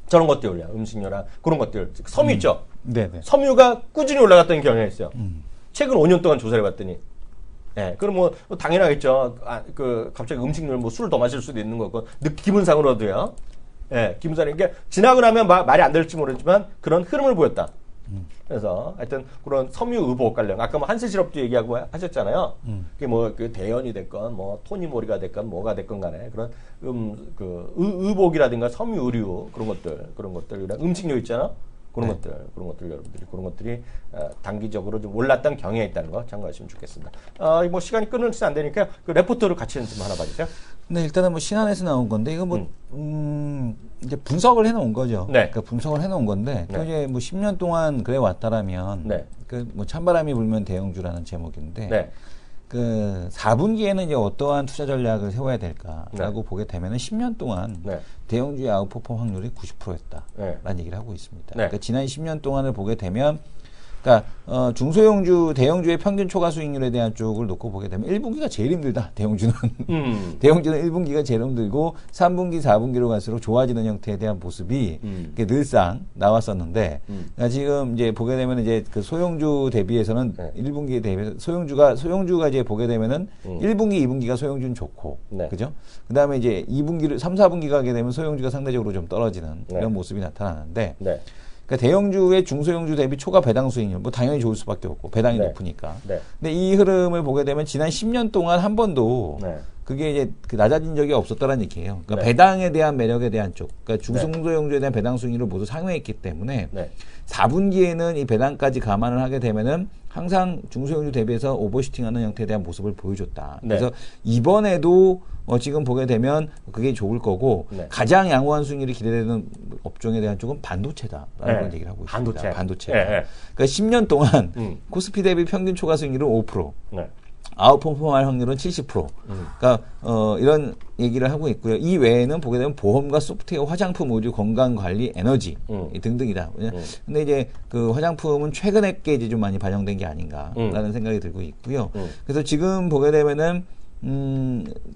저런 것들 올려. 음식료랑 그런 것들. 섬유 있죠. 네네. 섬유가 꾸준히 올라갔던 경향이 있어요. 최근 5년 동안 조사를 해봤더니. 예, 그럼 뭐 당연하겠죠. 갑자기 음식물 뭐 술을 더 마실 수도 있는 거고 기분상으로도요. 예, 기분상으로 이게 지나고 나면 말이 안 될지 모르지만 그런 흐름을 보였다. 그래서 하여튼 그런 섬유 의복 관련 아까 뭐 한세실업도 얘기하고 하셨잖아요. 그게 뭐 그 대연이 됐건 뭐 토니모리가 됐건 뭐가 됐건 간에 그런 의복이라든가 섬유 의류 그런 것들 음식료 있잖아. 그런 것들 여러분들이 단기적으로 좀 올랐던 경향이 있다는 거 참고하시면 좋겠습니다. 뭐 시간이 끊어서 안 되니까 그 레포트를 같이 좀 하나 봐주세요. 네, 일단은 뭐 신한에서 나온 건데 이거 뭐 이제 분석을 해놓은 거죠. 네. 그러니까 분석을 해놓은 건데 또 이제 뭐 10년 동안 그래 왔다라면 그 뭐 찬바람이 불면 대형주라는 제목인데. 그 4분기에는 이제 어떠한 투자 전략을 세워야 될까라고 보게 되면은 10년 동안 대형주의 아웃퍼폼 확률이 90%였다라는 얘기를 하고 있습니다. 그러니까 지난 10년 동안을 보게 되면 그러니까 중소형주, 대형주의 평균 초과 수익률에 대한 쪽을 놓고 보게 되면 1분기가 제일 힘들다. 대형주는 대형주는 1분기가 제일 힘들고 3분기, 4분기로 갈수록 좋아지는 형태에 대한 모습이 늘상 나왔었는데 그러니까 지금 이제 보게 되면 이제 그 소형주 대비해서는 1분기에 대비해서 소형주가 이제 보게 되면은 1분기, 2분기가 소형주는 좋고 그죠? 그다음에 이제 2분기를 3, 4분기가 가게 되면 소형주가 상대적으로 좀 떨어지는 이런 모습이 나타나는데 그러니까 대형주의 중소형주 대비 초과 배당 수익률 뭐 당연히 좋을 수밖에 없고 배당이 높으니까. 근데 이 흐름을 보게 되면 지난 10년 동안 한 번도 그게 이제 그 낮아진 적이 없었다는 얘기예요. 그러니까 배당에 대한 매력에 대한 쪽, 그러니까 중소형주에 대한 배당 수익률을 모두 상회했기 때문에 4분기에는 이 배당까지 감안을 하게 되면은 항상 중소형주 대비해서 오버슈팅하는 형태에 대한 모습을 보여줬다. 그래서 이번에도 지금 보게 되면 그게 좋을 거고 가장 양호한 수익률이 기대되는 업종에 대한 쪽은 반도체다라는 걸 얘기를 하고 있습니다. 반도체. 그러니까 10년 동안 코스피 대비 평균 초과 수익률은 5%. 아웃퍼폼할 확률은 70%. 그러니까 이런 얘기를 하고 있고요. 이 외에는 보게 되면 보험과 소프트웨어, 화장품, 의류, 건강관리, 에너지 등등이다. 근데 이제 그 화장품은 최근에 게 이제 좀 많이 반영된 게 아닌가라는 생각이 들고 있고요. 그래서 지금 보게 되면은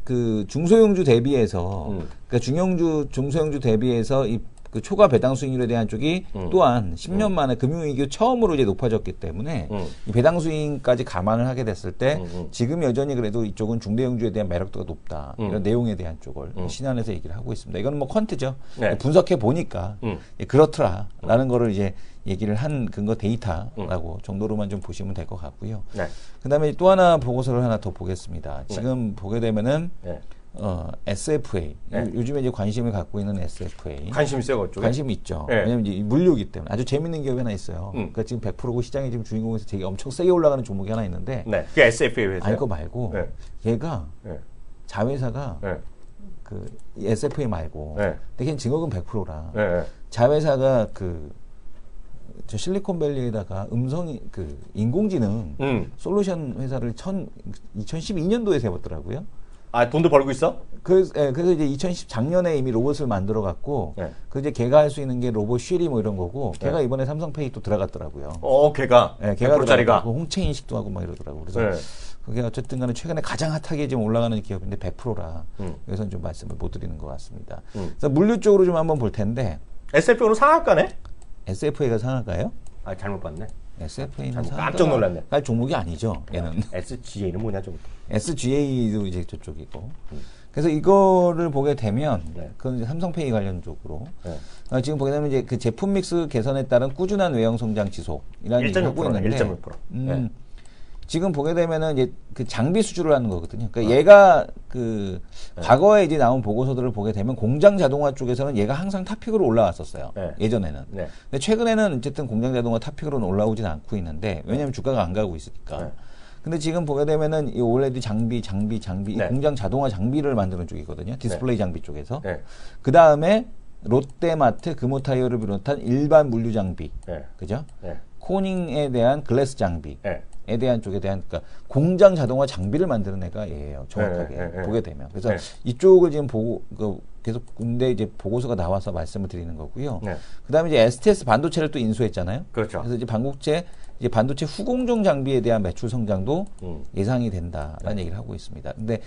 그 중소형주 대비해서 그러니까 중소형주 대비해서 이 그 초과 배당 수익률에 대한 쪽이 또한 10년 만에 금융위기 처음으로 이제 높아졌기 때문에 이 배당 수익까지 감안을 하게 됐을 때 지금 여전히 그래도 이쪽은 중대형주에 대한 매력도가 높다. 이런 내용에 대한 쪽을 신한에서 얘기를 하고 있습니다. 이건 뭐 퀀트죠. 분석해 보니까 그렇더라라는 거를 이제 얘기를 한 근거 데이터라고 정도로만 좀 보시면 될 것 같고요. 그다음에 또 하나 보고서를 하나 더 보겠습니다. 지금 보게 되면은 SFA. 네. 요즘에 이제 관심을 갖고 있는 SFA. 관심 있어요, 그쪽에? 관심이 있죠. 네. 왜냐면 이제 물류기 때문에 아주 재밌는 기업이 하나 있어요. 그러니까 지금 100%고 시장에 지금 주인공에서 되게 엄청 세게 올라가는 종목이 하나 있는데. 네. 그게 SFA 회사예요? 아니, 그거 말고 네. 얘가 네. 자회사가 네. 그 SFA 말고 네. 대개 증거금 100%라. 네. 자회사가 저 실리콘밸리에다가 그 인공지능 솔루션 회사를 2012년도에 세웠더라고요. 아, 돈도 벌고 있어? 그래서 이제 2010 작년에 이미 로봇을 만들어 갖고 네. 그 이제 걔가 할 수 있는 게 로봇 쉬리 뭐 이런 거고 걔가 네. 이번에 삼성페이 또 들어갔더라고요. 걔가? 네, 걔가 100%짜리가? 홍채 인식도 하고 막 이러더라고. 그래서 네. 그게 어쨌든 간에 최근에 가장 핫하게 지금 올라가는 기업인데 100%라. 여기서는 좀 말씀을 못 드리는 것 같습니다. 그래서 물류 쪽으로 좀 한번 볼 텐데 SFA는 상한가네? SFA가 상한가요? 아, 잘못 봤네. SFA는 깜짝 놀랐네. 갈 종목이 아니죠. 얘는. SGA는 뭐냐, 좀. SGA도 이제 저쪽이고. 그래서 이거를 보게 되면 네. 그건 이제 삼성페이 관련 쪽으로 네. 지금 보게 되면 이제 그 제품 믹스 개선에 따른 꾸준한 외형 성장 지속이라는 얘기를 하고 1.6%네, 있는데 1.6%. 네. 지금 보게 되면은 이제 그 장비 수주를 하는 거거든요. 그러니까 얘가 과거에 이제 나온 보고서들을 보게 되면 공장 자동화 쪽에서는 얘가 항상 탑픽으로 올라왔었어요. 네. 예전에는. 네. 근데 최근에는 어쨌든 공장 자동화 탑픽으로는 올라오진 않고 있는데 왜냐하면 주가가 안 가고 있으니까. 네. 근데 지금 보게 되면은 이 올레드 장비, 이 네. 공장 자동화 장비를 만드는 쪽이거든요. 디스플레이 장비 쪽에서. 네. 그 다음에 롯데마트, 금호타이어를 비롯한 일반 물류 장비, 네. 그죠? 네. 코닝에 대한 글래스 장비. 네. 에 대한 쪽에 대한 그러니까 공장 자동화 장비를 만드는 애가 얘예요. 정확하게 네. 보게 되면. 그래서 네. 이쪽을 지금 계속 군대 이제 보고서가 나와서 말씀을 드리는 거고요. 네. 그다음에 이제 STS 반도체를 또 인수했잖아요. 그렇죠. 그래서 이제 반도체 후공정 장비에 대한 매출 성장도 예상이 된다라는 얘기를 하고 있습니다. 근데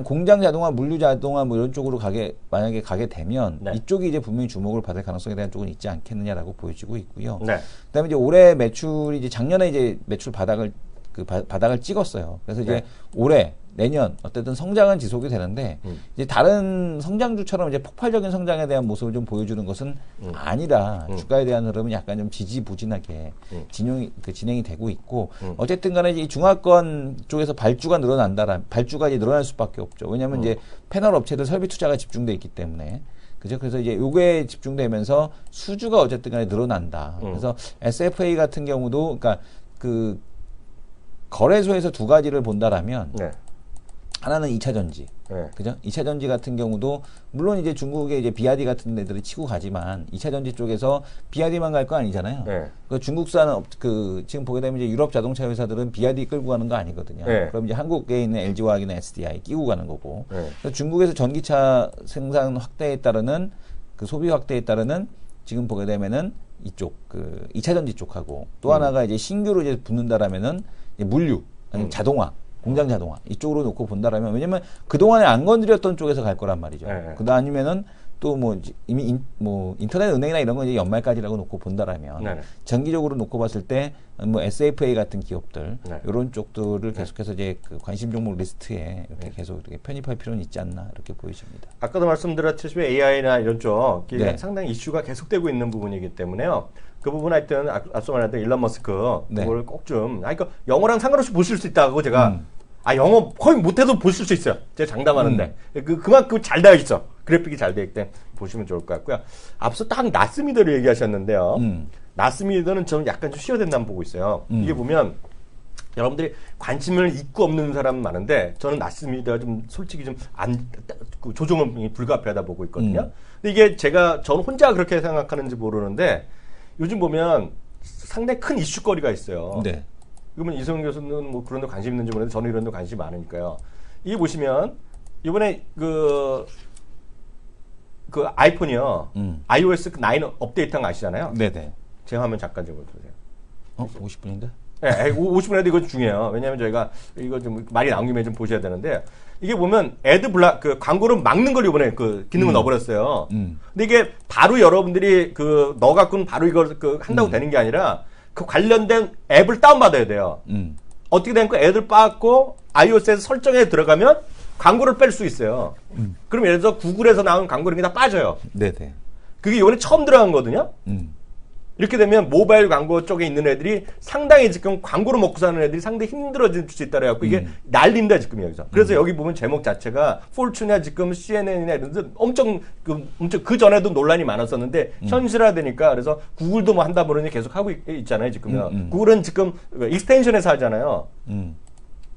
공장 자동화, 물류 자동화 뭐 이런 쪽으로 만약에 가게 되면 네. 이쪽이 이제 분명히 주목을 받을 가능성에 대한 쪽은 있지 않겠느냐라고 보여지고 있고요. 네. 그다음에 이제 올해 매출이 이제 작년에 이제 매출 바닥을 찍었어요. 그래서 이제 네. 올해 내년 어쨌든 성장은 지속이 되는데 이제 다른 성장주처럼 이제 폭발적인 성장에 대한 모습을 좀 보여주는 것은 아니라 주가에 대한 흐름은 약간 좀 지지부진하게 진행이 되고 있고 어쨌든 간에 이 중화권 쪽에서 발주가 이제 늘어날 수밖에 없죠. 왜냐하면 이제 패널 업체들 설비 투자가 집중돼 있기 때문에. 그죠? 그래서 이제 요게 집중되면서 수주가 어쨌든 간에 늘어난다. 그래서 SFA 같은 경우도 그러니까 거래소에서 두 가지를 본다라면 네. 하나는 2차 전지. 네. 그죠? 2차 전지 같은 경우도 물론 이제 중국의 이제 비아디 같은 데들이 치고 가지만 2차 전지 쪽에서 비아디만 갈 거 아니잖아요. 네. 그 중국산 지금 보게 되면 이제 유럽 자동차 회사들은 비아디 끌고 가는 거 아니거든요. 네. 그럼 이제 한국에 있는 LG화학이나 SDI 끼고 가는 거고. 네. 그래서 중국에서 전기차 생산 확대에 따르는 소비 확대에 따르는 지금 보게 되면은 이쪽 2차 전지 쪽하고 또 하나가 이제 신규로 이제 붙는다라면은 이제 물류 아니면 자동화 공장 자동화 이쪽으로 놓고 본다라면 왜냐면 그동안에 안 건드렸던 쪽에서 갈 거란 말이죠. 네. 그다 아니면은 또 이미 인터넷 은행이나 이런 건 이제 연말까지라고 놓고 본다라면 네. 장기적으로 놓고 봤을 때 SFA 같은 기업들 네. 이런 쪽들을 계속해서 이제 관심 종목 리스트에 이렇게 계속 이렇게 편입할 필요는 있지 않나 이렇게 보여집니다. 아까도 말씀드렸듯이 AI나 이런 쪽 네. 상당히 이슈가 계속되고 있는 부분이기 때문에요. 그 부분 하여튼 앞서 말했던 일론 머스크 네. 그걸 꼭 좀 그러니까 영어랑 상관없이 보실 수 있다고 제가 영어 거의 못해도 보실 수 있어요. 제가 장담하는데 그만큼 잘 되어 있어. 그래픽이 잘 되어 있기 때문에 보시면 좋을 것 같고요. 앞서 딱 나스미더를 얘기하셨는데요. 나스미더는 저는 약간 좀 쉬어야 된다고 보고 있어요. 이게 보면 여러분들이 관심을 있고 없는 사람 많은데 저는 나스미더가 좀 솔직히 좀 조정은 불가피하다 보고 있거든요. 근데 이게 저는 혼자 그렇게 생각하는지 모르는데 요즘 보면 상당히 큰 이슈거리가 있어요. 네. 그러면 이성훈 교수는 뭐 그런 데 관심 있는지 모르는데 저는 이런 데 관심이 많으니까요. 이게 보시면 이번에 그 아이폰이요. iOS 9 업데이트한 거 아시잖아요. 네네. 제 화면 잠깐 좀 보세요. 50분인데? 네, 50분에도 이거 중요해요. 왜냐하면 저희가 이거 좀 말이 나온 김에 좀 보셔야 되는데 이게 보면 광고를 막는 걸 이번에 기능을 넣어버렸어요. 근데 이게 바로 여러분들이 넣어갖고는 바로 이걸 한다고 되는 게 아니라 그 관련된 앱을 다운받아야 돼요. 어떻게 되는 거 애들 빠고 iOS에서 설정에 들어가면 광고를 뺄 수 있어요. 그럼 예를 들어서 구글에서 나온 광고 이런 게 다 빠져요. 네네. 그게 이번에 처음 들어간 거거든요. 이렇게 되면 모바일 광고 쪽에 있는 애들이 상당히 지금 광고로 먹고 사는 애들이 상당히 힘들어질 수 있다 그래갖고 이게 난린다 지금 여기서. 그래서 여기 보면 제목 자체가 폴춘이나 지금 CNN이나 이런 데 엄청 그 전에도 논란이 많았었는데 현실화되니까 그래서 구글도 뭐 한다 그러니 계속 하고 있잖아요 지금요. 구글은 지금 익스텐션에서 하잖아요.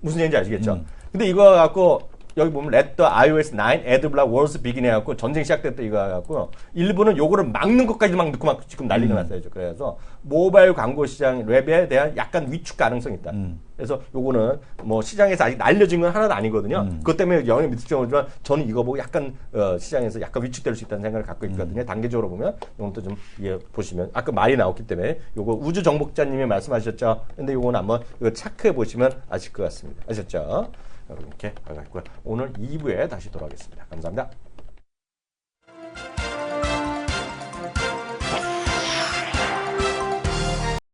무슨 얘기인지 아시겠죠? 근데 이거 갖고 여기 보면 Let the iOS 9 AdBlock Wars Begin 해갖고 전쟁 시작됐다 이거 해갖고 일부는 요거를 막는 것까지 막 넣고 막 지금 난리가 났어요. 그래서 모바일 광고 시장 웹에 대한 약간 위축 가능성이 있다. 그래서 요거는 뭐 시장에서 아직 알려진 건 하나도 아니거든요. 그것 때문에 영향이 미칠지 모르지만 저는 이거 보고 약간 시장에서 약간 위축될 수 있다는 생각을 갖고 있거든요. 단계적으로 보면 이것도 좀 보시면 아까 말이 나왔기 때문에 요거 우주 정복자님이 말씀하셨죠. 근데 요거는 한번 이거 체크해 보시면 아실 것 같습니다. 아셨죠? 이렇게 가고요. 오늘 2부에 다시 돌아오겠습니다. 감사합니다.